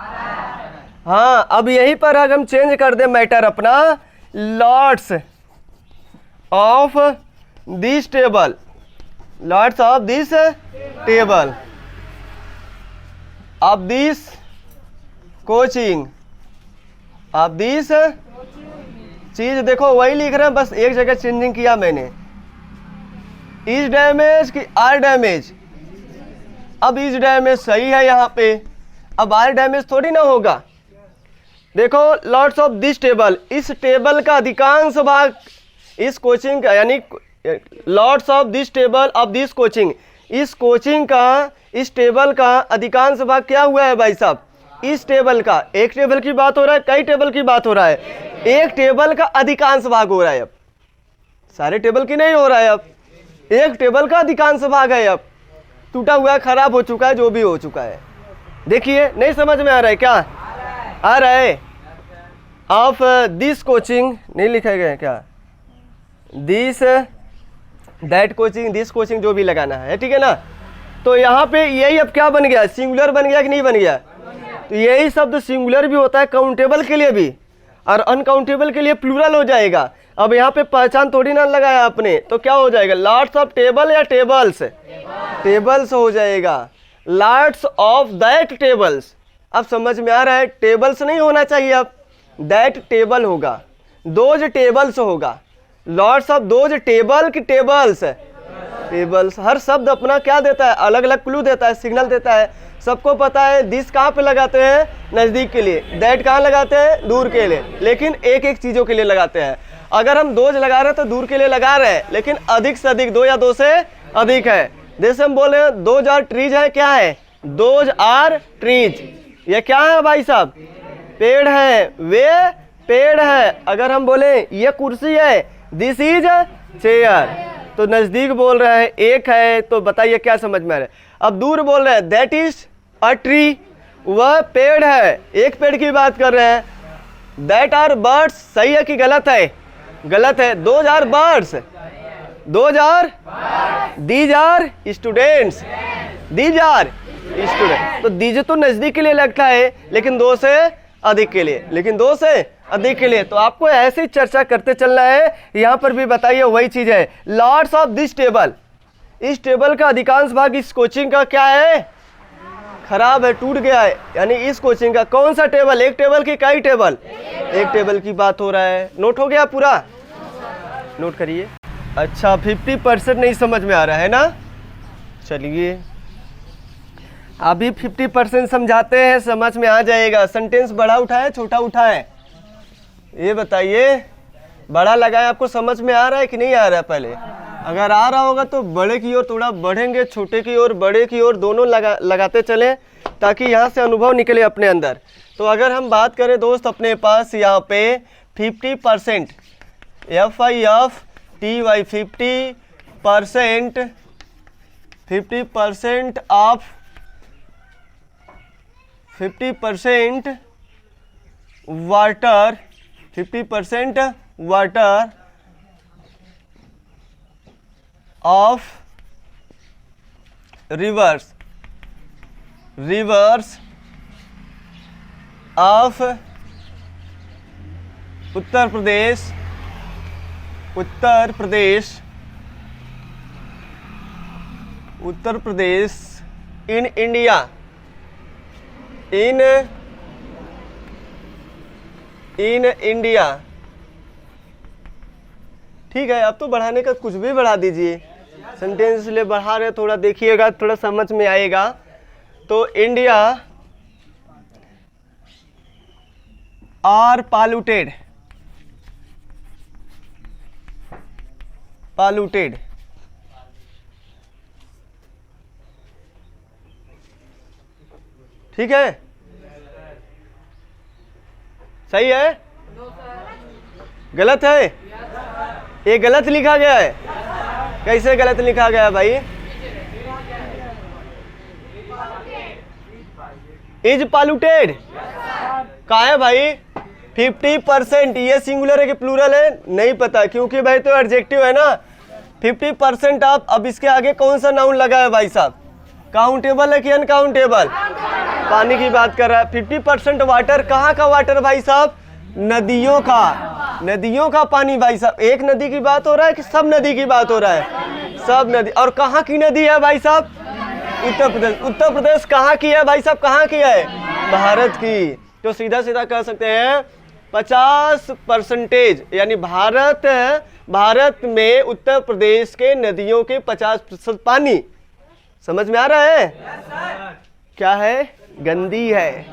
हाँ, अब यहीं पर अगर हम चेंज कर दें मैटर अपना, lots of this table, lots of this table of this coaching, of this चीज, देखो वही लिख रहे हैं, बस एक जगह चेंजिंग किया मैंने। इज डैमेज कि आर डैमेज? अब इज डैमेज सही है यहाँ पे, अब आर डैमेज थोड़ी ना होगा। देखो लॉट्स ऑफ दिस टेबल, इस टेबल का अधिकांश भाग इस कोचिंग का, यानी lots of this table of this coaching, इस कोचिंग का, इस टेबल का अधिकांश भाग क्या हुआ है भाई साहब? इस टेबल का, एक टेबल की बात हो रहा है, कई टेबल की बात हो रहा है, एक टेबल का अधिकांश भाग हो रहा है। अब सारे टेबल की नहीं हो रहा है, अब एक टेबल का अधिकांश भाग है। अब टूटा हुआ है, खराब हो चुका है, जो भी हो चुका है। देखिए नहीं समझ में आ रहा है क्या? आ रहा है। ऑफ दिस कोचिंग नहीं लिखा गया है क्या? This that coaching, this coaching जो भी लगाना है, ठीक है ना। तो यहाँ पे यही अब क्या बन गया? सिंगुलर बन गया कि नहीं बन गया? तो यही शब्द सिंगुलर भी होता है काउंटेबल के लिए भी, और अनकाउंटेबल के लिए प्लूरल हो जाएगा। अब यहाँ पे पहचान थोड़ी ना लगाया आपने, तो क्या हो जाएगा? लॉट्स ऑफ टेबल या टेबल्स? टेबल्स हो जाएगा। Lots of that tables. अब समझ में आ रहा है? टेबल्स नहीं होना चाहिए, अब दैट टेबल होगा, दोज टेबल्स होगा। लॉट्स ऑफ दोज टेबल की टेबल्स, टेबल्स। हर शब्द अपना क्या देता है? अलग अलग क्लू देता है, सिग्नल देता है। सबको पता है दिस कहाँ पे लगाते हैं? नज़दीक के लिए। दैट कहाँ लगाते हैं? दूर के लिए। लेकिन एक एक चीज़ों के लिए लगाते हैं। अगर हम दोज लगा रहे हैं तो दूर के लिए लगा रहे हैं, लेकिन अधिक से अधिक, दो या दो से अधिक है। जैसे हम बोले दोज आर ट्रीज है, क्या है? Those are trees. ये क्या है भाई साहब? पेड़ है, वे पेड़ है। अगर हम बोले ये कुर्सी है, दिस इज चेयर, तो नजदीक बोल रहे हैं, एक है, तो बताइए क्या समझ में आ रहा है? अब दूर बोल रहे हैं दैट इज अ ट्री, वह पेड़ है, एक पेड़ की बात कर रहे हैं। दैट आर बर्ड्स, सही है कि गलत है? गलत है। Those are birds, those are, these are students, these are student. तो दीज तो नजदीक के लिए लगता है, लेकिन दो से अधिक के लिए, लेकिन दो से अधिक के लिए। तो आपको ऐसी चर्चा करते चलना है। यहाँ पर भी बताइए वही चीज है। लॉट्स ऑफ दिस टेबल, इस टेबल का अधिकांश भाग इस कोचिंग का क्या है? खराब है, टूट गया है। यानी इस कोचिंग का कौन सा टेबल? एक टेबल की कई टेबल? एक टेबल की बात हो रहा है। नोट हो गया पूरा? नोट करिए। अच्छा 50% नहीं समझ में आ रहा है ना? चलिए अभी 50% समझाते हैं, समझ में आ जाएगा। सेंटेंस बड़ा उठाए छोटा उठाए? ये बताइए, बड़ा लगाए, आपको समझ में आ रहा है कि नहीं आ रहा है? पहले अगर आ रहा होगा तो बड़े की ओर थोड़ा बढ़ेंगे, छोटे की ओर, बड़े की ओर, दोनों लगाते चलें, ताकि यहाँ से अनुभव निकले अपने अंदर। तो अगर हम बात करें दोस्त, अपने पास यहाँ पे 50%, FIFTY 50% of 50% water, 50% water of reverse, reverse of Uttar Pradesh, Uttar Pradesh, Uttar Pradesh in India, in India. ठीक है, अब तो बढ़ाने का कुछ भी बढ़ा दीजिए, सेंटेंस इसलिए बढ़ा रहे, थोड़ा देखिएगा, थोड़ा समझ में आएगा। तो इंडिया आर पॉल्यूटेड, पॉल्यूटेड, ठीक है? सही है? गलत है? ये गलत लिखा गया है। कैसे गलत लिखा गया है भाई? इज पॉल्यूटेड कहाँ है भाई? 50%, ये सिंगुलर है कि प्लूरल है? नहीं पता, क्योंकि भाई तो एडजेक्टिव है ना। 50% आप, अब इसके आगे कौन सा नाउन लगा है भाई साहब? काउंटेबल है कि अनकाउंटेबल? पानी की बात कर रहा है। 50% वाटर, कहाँ का वाटर भाई साहब? नदियों का, नदियों का पानी भाई साहब। एक नदी की बात हो रहा है कि सब नदी की बात हो रहा है? सब नदी। और कहाँ की नदी है भाई साहब? उत्तर प्रदेश। उत्तर प्रदेश कहाँ की है भाई साहब? कहाँ की है? भारत की। तो सीधा सीधा कह सकते हैं 50%, यानी भारत में उत्तर प्रदेश के नदियों के 50% पानी। समझ में आ रहा है? क्या है? गंदी है।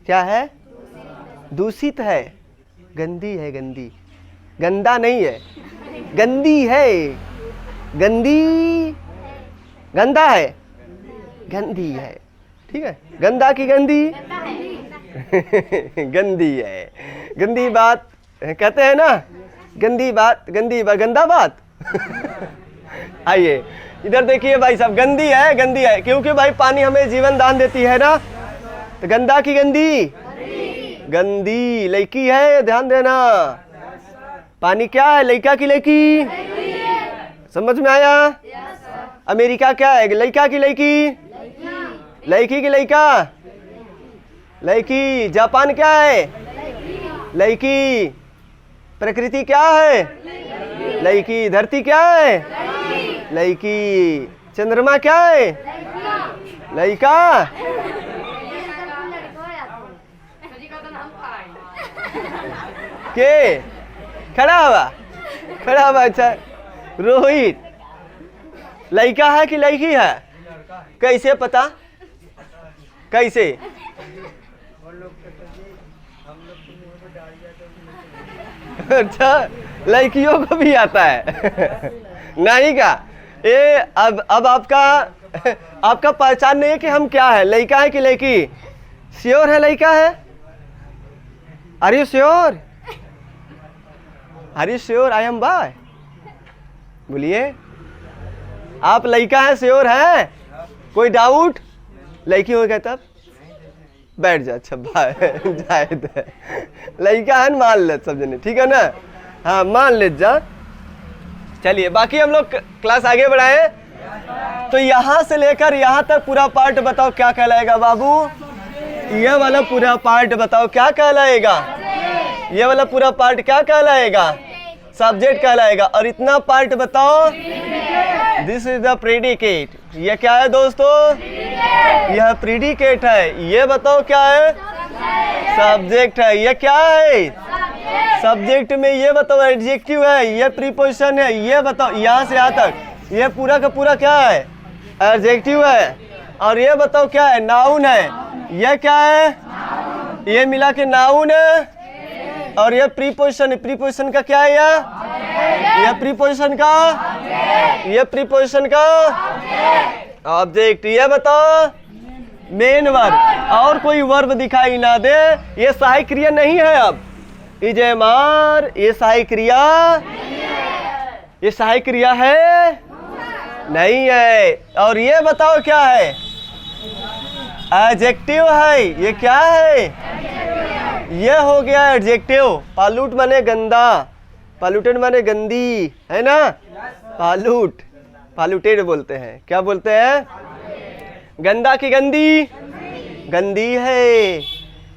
क्या है? दूषित है, गंदी है, गंदी, गंदा नहीं है, गंदी है, गंदी, गंदा है, गंदी है। ठीक है, गंदा की गंदी गंदी है, गंदी बात कहते हैं ना, गंदी बात गंदा बात आइए इधर देखिए भाई साहब, गंदी है क्योंकि भाई पानी हमें जीवन दान देती है ना, तो गंदा की गंदी गंदी लड़की है, ध्यान देना। पानी क्या है? लड़का की लड़की, समझ में आया? अमेरिका क्या है? लड़का की लड़की, लड़की की लड़का, लड़की। जापान क्या है? लड़की। प्रकृति क्या है? लड़की। धरती क्या है? लड़की। चंद्रमा क्या है? लड़का। के खड़ा हुआ अच्छा। रोहित लड़का है कि लड़की है? कैसे पता? कैसे? अच्छा, लड़कियों को भी आता है नहीं का? ये अब आपका पहचान नहीं है कि हम क्या है, लड़का है कि लड़की? श्योर है लड़का है? Are you sure? Are you sure I am boy? बोलिए, आप लड़का है, श्योर है? कोई डाउट? लड़की हो गया तब बैठ जा। अच्छा जायद है, लड़का है मान ले सब जने, ठीक है ना? हाँ मान ले जा। चलिए बाकी हम लोग क्लास आगे बढ़ाए। तो यहाँ से लेकर यहाँ तक पूरा पार्ट बताओ क्या कहलाएगा बाबू? ये वाला पूरा पार्ट बताओ क्या कहलाएगा? ये वाला पूरा पार्ट क्या कहलाएगा? सब्जेक्ट कहलाएगा। और इतना पार्ट बताओ, दिस इज द प्रेडिकेट। ये क्या है दोस्तों? यह प्रेडिकेट है। ये बताओ क्या है? सब्जेक्ट है। ये क्या है? सब्जेक्ट में ये बताओ एडजेक्टिव है, ये प्रीपोजिशन है। ये बताओ यहाँ से यहाँ तक ये पूरा का पूरा क्या है? एडजेक्टिव है। और ये बताओ क्या है? नाउन है। ये क्या है? ये मिला के नाउन है। और ये प्रीपोजिशन है। प्रीपोजिशन का क्या है? ये प्रीपोजिशन का, ये प्रीपोजिशन का ऑब्जेक्ट। ये बताओ मेन वर्ब। और कोई वर्ब दिखाई ना दे, ये सहायक क्रिया नहीं है। अब इज एम आर ये सहायक क्रिया, ये सहायक क्रिया है नहीं है। और ये बताओ क्या है? एडजेक्टिव है। ये क्या है? ये हो गया एडजेक्टिव। पॉल्यूट माने गंदा, पॉल्यूटेड माने गंदी, है ना? पॉल्यूट, पॉल्यूटेड बोलते हैं। क्या बोलते हैं? गंदा की गंदी, गंदी है।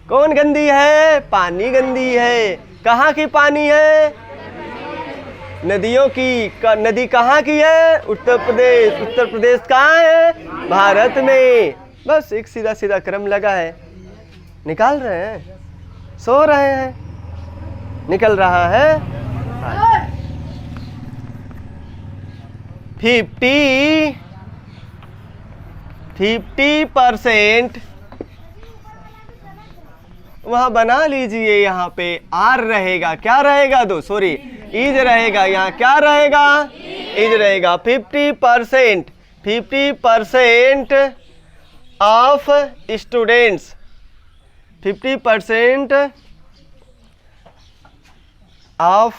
कौन गंदी है? पानी गंदी है। कहाँ की पानी है? नदियों की। नदी कहाँ की है? उत्तर प्रदेश। उत्तर प्रदेश कहाँ है? भारत में। बस एक सीधा सीधा क्रम लगा है। निकाल रहे हैं, सो रहे हैं, निकल रहा है। 50% वहाँ बना लीजिए। यहाँ पे आर रहेगा। क्या रहेगा? सॉरी इज रहेगा। यहाँ क्या रहेगा? इज रहेगा। 50% of students, 50% of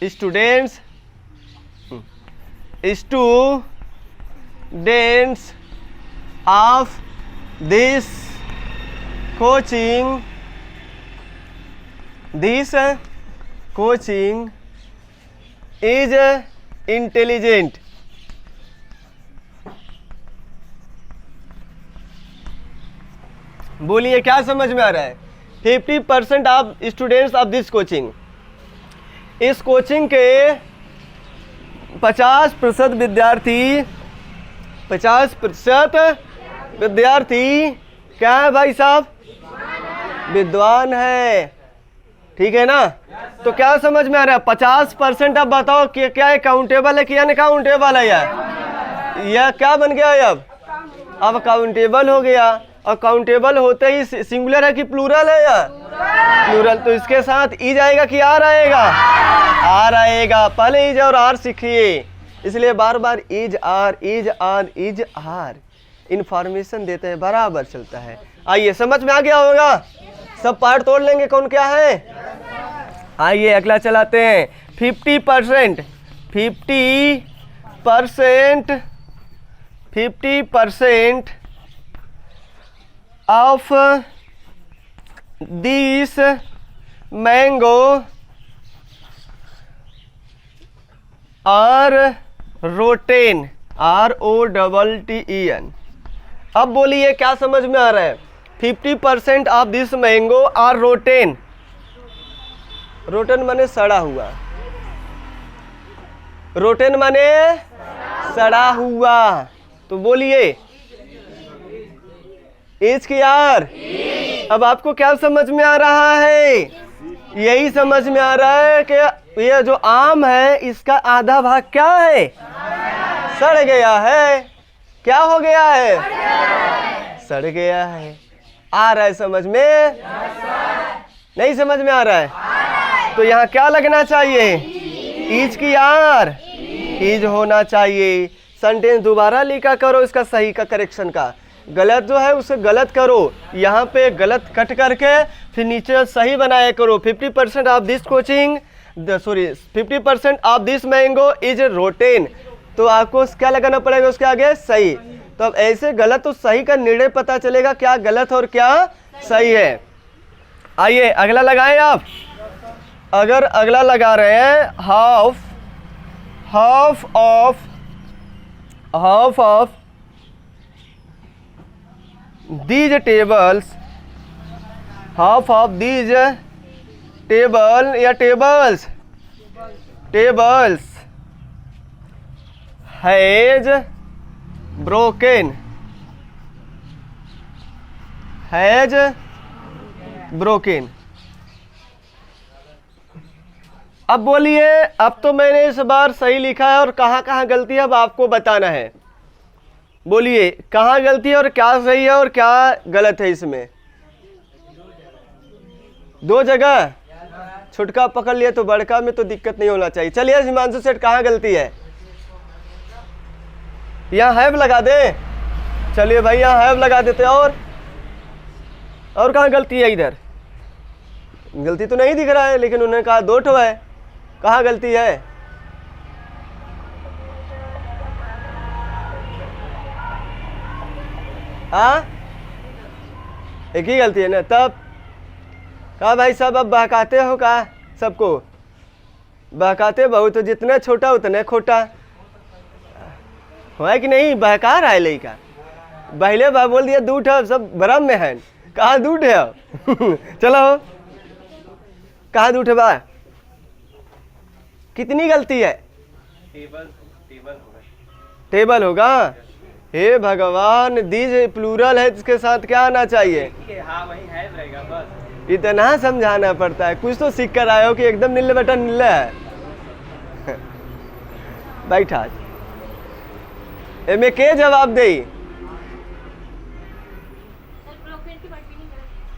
students of this coaching is intelligent। बोलिए क्या समझ में आ रहा है? 50% of students of this coaching, इस कोचिंग के 50% विद्यार्थी, 50% विद्यार्थी क्या है भाई साहब? विद्वान है। ठीक है ना? तो क्या समझ में आ रहा है? 50% अब बताओ कि क्या काउंटेबल है कि अनकाउंटेबल है? यह क्या बन गया? अब काउंटेबल हो गया। और काउंटेबल होते ही सिंगुलर है कि प्लूरल है? प्लूरल। तो इसके साथ ई जाएगा कि आर आएगा? आर आएगा। पहले इज और आर सीखिए। इसलिए बार बार इज आर इंफॉर्मेशन देते हैं, बराबर चलता है। आइए समझ में आ गया होगा, सब पार्ट तोड़ लेंगे कौन क्या है। आइए अगला चलाते हैं। 50% 50% of this mango are rotten, ROTTEN। अब बोलिए क्या समझ में आ रहा है। 50% of this mango are rotten, rotten माने सड़ा हुआ, रोटेन माने सड़ा हुआ। तो बोलिए एज के यार। अब आपको क्या समझ में आ रहा है, यही समझ में आ रहा है कि ये जो आम है इसका आधा भाग क्या है, सड़ गया है। क्या हो गया है, सड़ गया है। आ रहा है समझ में, नहीं समझ में आ रहा है। तो यहाँ क्या लगना चाहिए, इज की यार, इज होना चाहिए। सेंटेंस दोबारा लिखा करो इसका सही का करेक्शन का, गलत जो है उसे गलत करो, यहाँ पे गलत कट करके फिर नीचे सही बनाया करो। 50% of this coaching 50% of this mango is rotten, तो आपको क्या लगाना पड़ेगा उसके आगे, सही। तो अब ऐसे गलत और सही का निर्णय पता चलेगा क्या गलत और क्या सही है। आइए अगला लगाएं आप। अगर अगला लगा रहे हैं half of these tables, half of these table या tables has broken, अब बोलिए, अब तो मैंने इस बार सही लिखा है और कहाँ कहाँ गलती है अब आपको बताना है। बोलिए कहाँ गलती है और क्या सही है और क्या गलत है इसमें। दो जगह, छुटका पकड़ लिया तो बड़का में तो दिक्कत नहीं होना चाहिए। चलिए हिमांशु सेठ कहाँ गलती है, यहाँ हैव लगा दे। चलिए भाई यहाँ हैव लगा देते। और कहाँ गलती है, इधर गलती तो नहीं दिख रहा है, लेकिन उन्होंने कहा दो ठो है, कहाँ गलती है। हाँ एक ही गलती है ना। तब कहा भाई साहब अब बहकाते हो, कहा सबको बहकाते बहुत, तो जितना छोटा उतना खोटा है कि नहीं। बहका रहा है लड़का, पहले बा बोल दिया दूध है, सब भरम में है, कहाँ दूध है चलो कहाँ दूध है बा। कितनी गलती है, टेबल होगा। हे भगवान, दीज प्लूरल है, इसके साथ क्या आना चाहिए, हाँ वही है रहेगा बस। इतना समझाना पड़ता है। कुछ तो सीख कर आए हो कि एकदम नीले बेटा नीले है बैठा एमे के जवाब दे।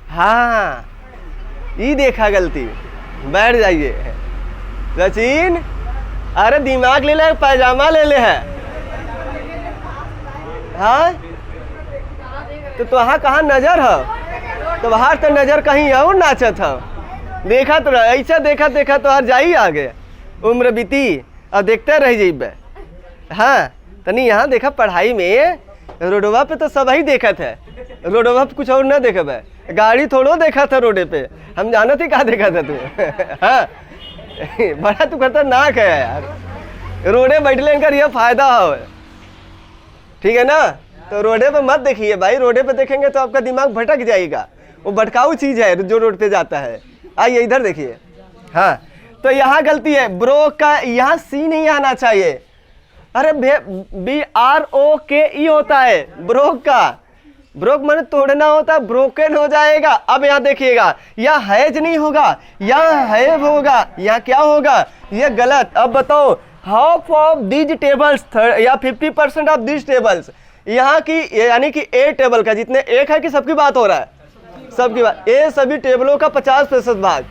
हाँ ये देखा गलती, बैठ जाइए सचिन। अरे दिमाग ले ले, पैजामा ले ले है। हाँ तो वहाँ कहाँ नजर है, तो बाहर तो नजर कहीं और नाचत है। देखा तो ऐसा देखा तो हर जाई आगे, उम्र बीती और देखते रह जाइबे। हाँ तनी यहाँ देखा पढ़ाई में, रोडवा पे तो सब ही देखत है, रोडवा पे कुछ और न देखब, गाड़ी थोड़ो देखा था रोडे पे, हम जाना थी कहाँ देखा था तू हाँ बड़ा तू खतरनाक है यार, रोडे बैठले कर यह फायदा हो, ठीक है ना। तो रोडे पे मत देखिए भाई, रोडे पे देखेंगे तो आपका दिमाग भटक जाएगा, वो भटकाऊ चीज है जो रोड पे जाता है। आइए इधर देखिए। हाँ तो यहाँ गलती है, ब्रो का यहाँ सी नहीं आना चाहिए। अरे BROKE होता है ब्रोक का, ब्रोक मैंने तोड़ना होता है, ब्रोकन हो जाएगा। अब यहाँ देखिएगा, यह हैज नहीं होगा, यहाँ हैव होगा, यहाँ क्या होगा, यह गलत। अब बताओ, हाफ ऑफ दीज टेबल्स या 50% ऑफ दीज टेबल्स, यहाँ की यानी कि ए टेबल का जितने एक है कि सबकी बात हो रहा है, सबकी बात। ए सभी टेबलों का 50% भाग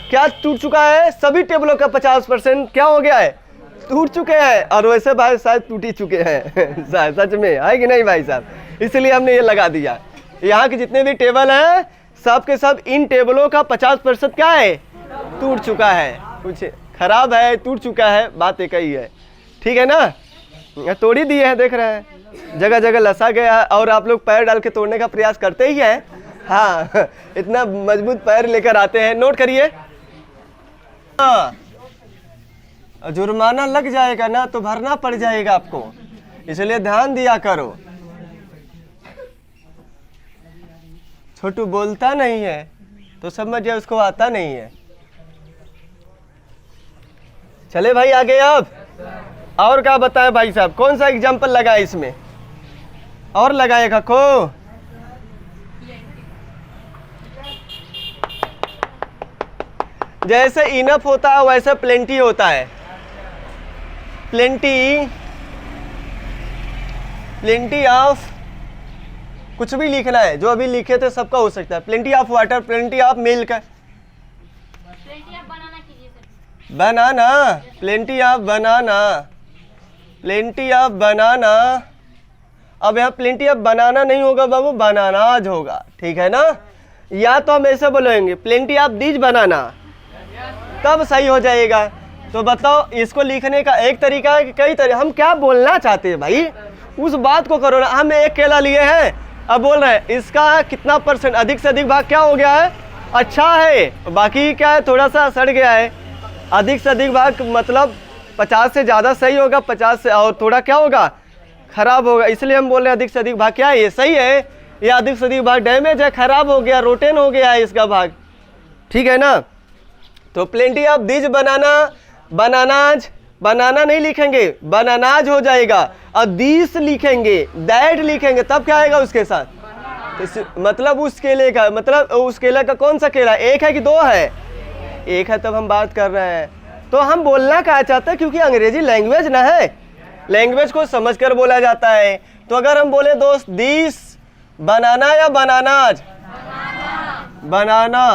क्या टूट चुका है, सभी टेबलों का 50% क्या हो गया है, टूट चुके हैं, और वैसे भाई शायद टूट ही चुके हैं शायद, सच में है कि नहीं भाई साहब? इसलिए हमने ये लगा दिया। यहाँ के जितने भी टेबल हैं सब के सब इन टेबलों का 50% क्या है, टूट चुका है, कुछ खराब है, टूट चुका है, बात एक ही है, ठीक है ना। तोड़ ही दिए हैं, देख रहे हैं जगह जगह लसा गया है, और आप लोग पैर डाल के तोड़ने का प्रयास करते ही हैं। हाँ इतना मजबूत पैर लेकर आते हैं, नोट करिए। हाँ, जुर्माना लग जाएगा ना तो भरना पड़ जाएगा आपको, इसलिए ध्यान दिया करो। छोटू बोलता नहीं है तो समझिए उसको आता नहीं है। चले भाई आगे। अब और क्या बताए भाई साहब, कौन सा एग्जाम्पल लगाए इसमें, और लगाएगा को? जैसे इनफ होता है वैसे प्लेंटी होता है। प्लेंटी, प्लेंटी ऑफ कुछ भी लिखना है, जो अभी लिखे थे सबका हो सकता है। Plenty of water, plenty of milk, banana, plenty of banana, plenty of बनाना। अब यहाँ प्लेंटी ऑफ बनाना नहीं होगा बाबू, बनानाज होगा, ठीक है ना। या तो हम ऐसे बोलेंगे प्लेंटी ऑफ दीज बनाना, तब सही हो जाएगा। तो बताओ इसको लिखने का एक तरीका है कि कई तरीका? हम क्या बोलना चाहते हैं भाई, उस बात को करो ना। हम एक केला लिए हैं, अब बोल रहे हैं इसका कितना %, अधिक से अधिक भाग क्या हो गया है, अच्छा है, बाकी क्या है, थोड़ा सा सड़ गया है। अधिक से अधिक भाग मतलब 50 से ज़्यादा सही होगा, 50 से और थोड़ा क्या होगा, खराब होगा। इसलिए हम बोल रहे हैं अधिक से अधिक भाग क्या है, ये सही है, या अधिक से अधिक भाग डैमेज है, खराब हो गया, रोटेन हो गया है इसका भाग, ठीक है ना। तो plenty of these banana, bananas, banana नहीं लिखेंगे, बनानाज हो जाएगा। और दिस लिखेंगे, दैट लिखेंगे, तब क्या आएगा उसके साथ, तो मतलब उस केले का, मतलब उस केले का कौन सा केला, एक है कि दो है, एक है, तब हम बात कर रहे हैं। तो हम बोलना क्या चाहते हैं, क्योंकि अंग्रेजी लैंग्वेज ना है, लैंग्वेज को समझकर बोला जाता है। तो अगर हम बोले दोस्त दिस बनाना या बनानाज, बनाना,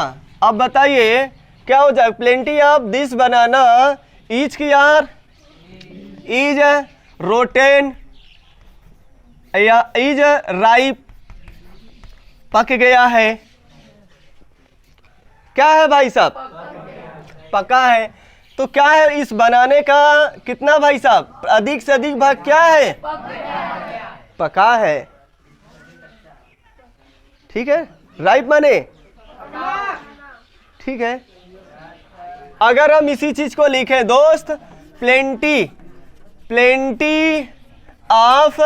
अब बताइए क्या हो जाए, plenty of this banana each की यार, इज रोटेन या इज राइप, पक गया है, क्या है भाई साहब, पका है। तो क्या है इस बनाने का कितना भाई साहब, अधिक से अधिक भाग क्या है, पका है, ठीक है। राइप माने ठीक है। अगर हम इसी चीज को लिखें दोस्त, प्लेंटी, प्लेंटी ऑफ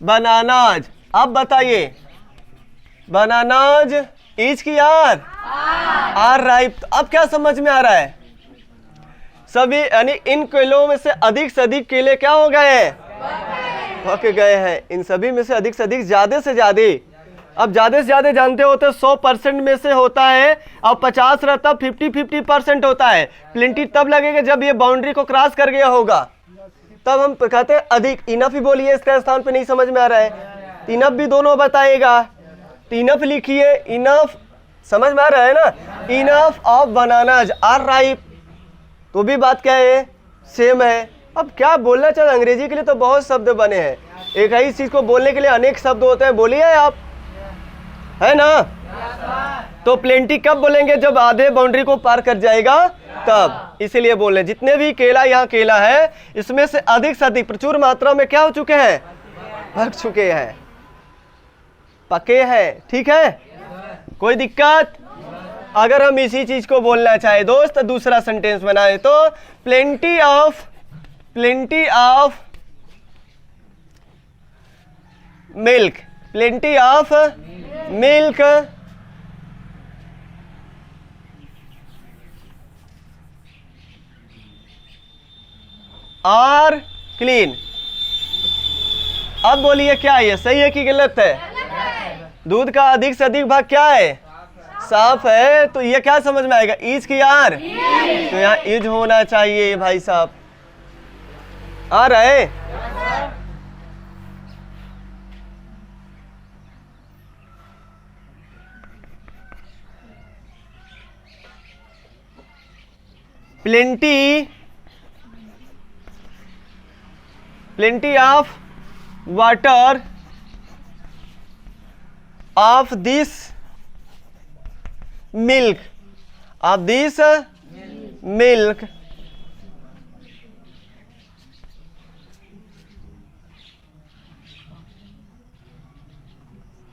बनानाज, अब बताइए बनानाज इज की यार, आर राइप। अब क्या समझ में आ रहा है, सभी यानी इन केलों में से अधिक केले क्या हो गए हैं, पक गए हैं। इन सभी में से अधिक ज्यादा से ज्यादा, अब ज्यादा से ज्यादा जानते होते 100% में से होता है, और 50 रहता 50-50% होता है। प्लेंटी तब लगेगा जब ये बाउंड्री को क्रॉस कर गया होगा, तब हम कहते हैं अधिक। इनफ ही बोलिए, इसका स्थान पे नहीं समझ में आ रहा है, इनफ भी दोनों बताएगा, इनफ लिखिए, इनफ समझ में आ रहा है ना, enough of bananas are ripe, तो भी बात क्या है, सेम है। अब क्या बोलना चाहिए, अंग्रेजी के लिए तो बहुत शब्द बने हैं, एक ही चीज को बोलने के लिए अनेक शब्द होते हैं, बोलिए आप, है ना। तो प्लेंटी कब बोलेंगे, जब आधे बाउंड्री को पार कर जाएगा तब, इसीलिए बोल रहे जितने भी केला यहाँ केला है, इसमें से अधिक प्रचुर मात्रा में क्या हो चुके हैं, पक चुके हैं, पके हैं, ठीक है, कोई दिक्कत। अगर हम इसी चीज को बोलना चाहे दोस्त, दूसरा सेंटेंस बनाए तो plenty of milk, plenty of milk are clean. अब बोलिए क्या है, सही है कि गलत है, दूध का अधिक से अधिक भाग क्या है, साफ है, तो ये क्या समझ में आएगा, इज की यार, तो यहाँ इज होना चाहिए भाई साहब, आ रहा है। Plenty plenty of water of this milk, of this milk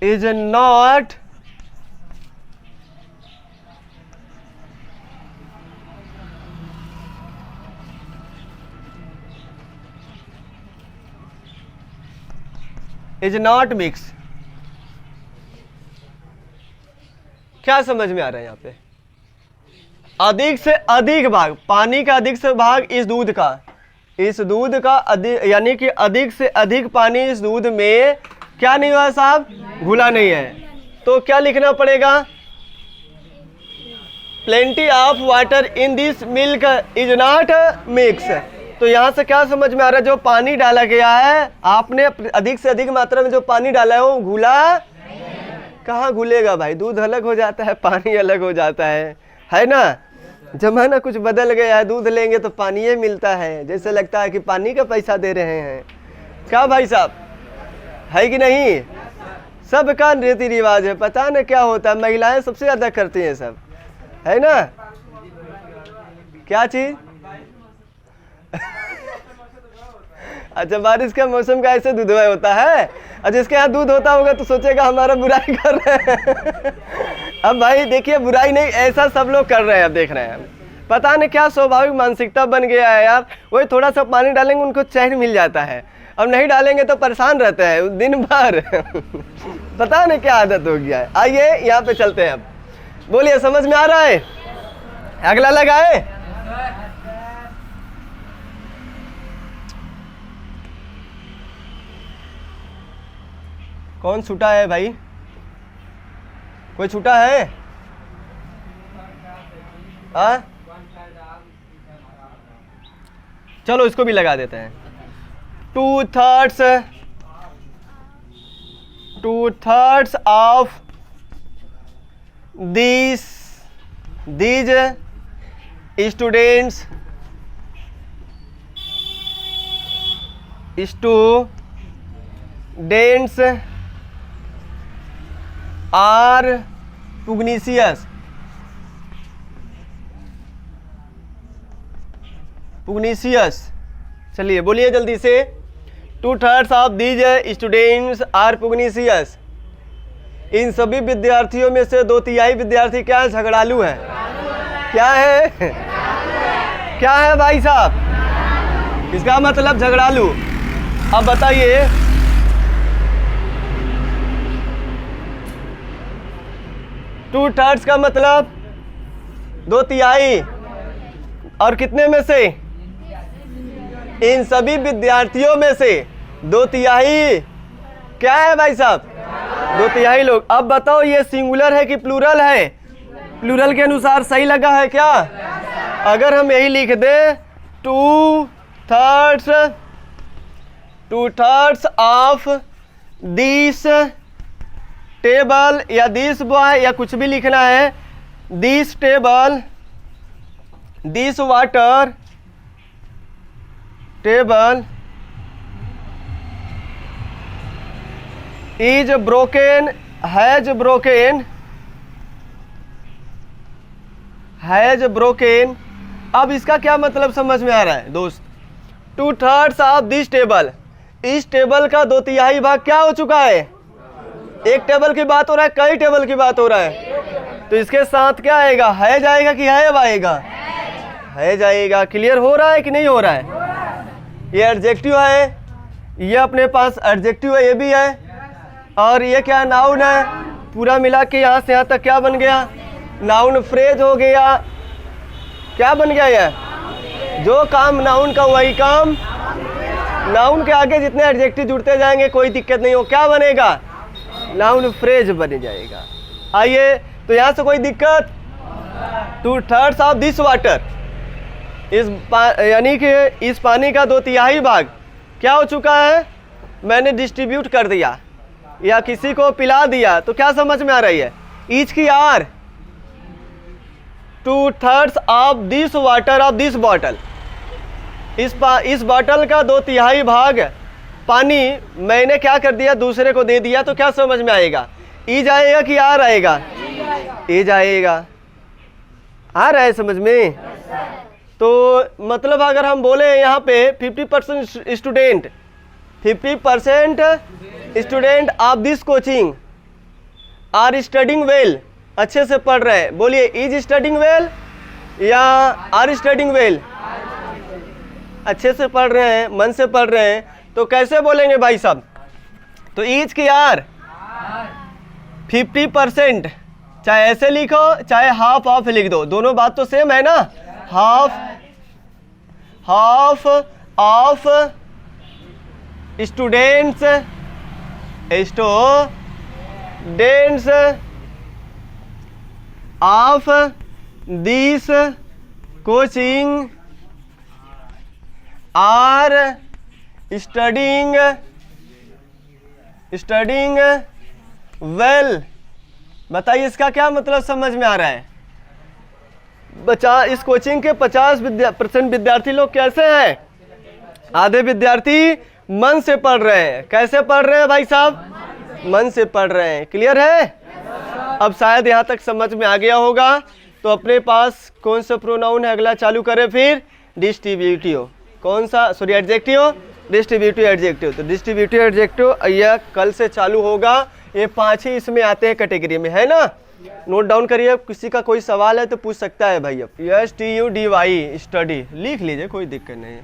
is not mix। क्या समझ में आ रहा है यहाँ पे? अधिक से अधिक भाग, पानी का अधिक से भाग इस दूध का अधिक, यानी कि अधिक से अधिक पानी इस दूध में क्या नहीं हुआ साहब? घुला नहीं है। तो क्या लिखना पड़ेगा? Plenty of water in this milk is not mix. तो यहाँ से क्या समझ में आ रहा है? जो पानी डाला गया है, आपने अधिक से अधिक मात्रा में जो पानी डाला है वो घुला कहाँ घुलेगा भाई? दूध अलग हो जाता है, पानी अलग हो जाता है ना? जमाना कुछ बदल गया है, दूध लेंगे तो पानी ही मिलता है, जैसे लगता है कि पानी का पैसा दे रहे हैं। क्या भाई साहब, है कि नहीं? सबका रीति रिवाज है, पता न क्या होता है, महिलाएं सबसे ज्यादा करती हैं सब, है ना? क्या चीज? अच्छा, बारिश का मौसम का ऐसे दूध होता है, और जिसके यहाँ दूध होता होगा तो सोचेगा हमारा बुराई कर रहे हैं। अब भाई देखिए, बुराई नहीं, ऐसा सब लोग कर रहे हैं। अब देख रहे हैं, पता नहीं क्या स्वाभाविक मानसिकता बन गया है यार। वही थोड़ा सा पानी डालेंगे उनको चैन मिल जाता है, अब नहीं डालेंगे तो परेशान रहते हैं दिन भर। पता नहीं क्या आदत हो गया है। आइए यहाँ पे चलते हैं। अब बोलिए, समझ में आ रहा है? अगला लगाए। कौन छूटा है भाई? कोई छूटा है? चलो इसको भी लगा देते हैं। 2/3 of these students are pugnacious। चलिए बोलिए जल्दी से। 2/3 ऑफ दीज स्टूडेंट्स आर पुग्नीशियस। इन सभी विद्यार्थियों में से 2/3 विद्यार्थी क्या है? झगड़ालू है। क्या है? क्या है भाई साहब? इसका मतलब झगड़ालू। अब बताइए, टू थर्ड्स का मतलब 2/3, और कितने में से? इन सभी विद्यार्थियों में से 2/3 क्या है भाई साहब? 2/3 लोग। अब बताओ ये सिंगुलर है कि प्लूरल है? प्लूरल के अनुसार सही लगा है क्या? अगर हम यही लिख दे 2/3 ऑफ दिस टेबल या दिस बॉय या कुछ भी लिखना है, this table, this water table is broken, has broken. अब इसका क्या मतलब समझ में आ रहा है दोस्त? 2/3 ऑफ दिस टेबल, इस टेबल का 2/3 भाग क्या हो चुका है? एक टेबल की बात हो रहा है, कई टेबल की बात हो रहा है, तो इसके साथ क्या आएगा? है जाएगा कि है आएगा? है जाएगा। क्लियर हो रहा है कि नहीं हो रहा है? ये एडजेक्टिव है, ये अपने पास एडजेक्टिव है, ये भी है, और ये क्या नाउन है। पूरा मिला के यहाँ से यहाँ तक क्या बन गया? नाउन फ्रेज हो गया। क्या बन गया ये? जो काम नाउन का वही काम। नाउन के आगे जितने एडजेक्टिव जुड़ते जाएंगे कोई दिक्कत नहीं हो, क्या बनेगा? नाउन फ्रेज बन जाएगा। आइए, तो यहाँ से कोई दिक्कत? 2/3 ऑफ दिस वाटर, यानी कि इस पानी का 2/3 भाग क्या हो चुका है? मैंने डिस्ट्रीब्यूट कर दिया या किसी को पिला दिया। तो क्या समझ में आ रही है? ईच की are 2/3 of this water of this bottle, इस बॉटल का 2/3 भाग पानी मैंने क्या कर दिया, दूसरे को दे दिया, तो क्या समझ में आएगा? ई जाएगा कि आर आएगा? ए जाएगा। आ रहा है समझ में? तो मतलब अगर हम बोले यहाँ पे 50% student, 50% student of this coaching are studying well, अच्छे से पढ़ रहे हैं। बोलिए इज स्टडिंग वेल या आर स्टडिंग वेल? अच्छे से पढ़ रहे हैं, मन से पढ़ रहे हैं, तो कैसे बोलेंगे भाई साहब? तो ईच की आर 50%, चाहे ऐसे लिखो चाहे हाफ ऑफ लिख दो, दोनों बात तो सेम है ना। Half of students of this coaching are studying well. बताइए इसका क्या मतलब समझ में आ रहा है? इस कोचिंग के 50% विद्यार्थी लोग कैसे हैं? आधे विद्यार्थी मन से पढ़ रहे हैं। कैसे पढ़ रहे हैं भाई साहब? मन से पढ़ रहे हैं। क्लियर है? अब शायद यहाँ तक समझ में आ गया होगा। तो अपने पास कौन सा प्रोनाउन है अगला चालू करें फिर? डिस्ट्रीब्यूटिव। कौन सा? Sorry adjective, distributive adjective. तो डिस्ट्रीब्यूटिव एडजेक्टिव यह कल से चालू होगा। ये 5 ही इसमें आते हैं कैटेगरी में, है ना। नोट डाउन करिए, किसी का कोई सवाल है तो पूछ सकता है भाई। अब STUDY स्टडी लिख लीजिए, कोई दिक्कत नहीं है।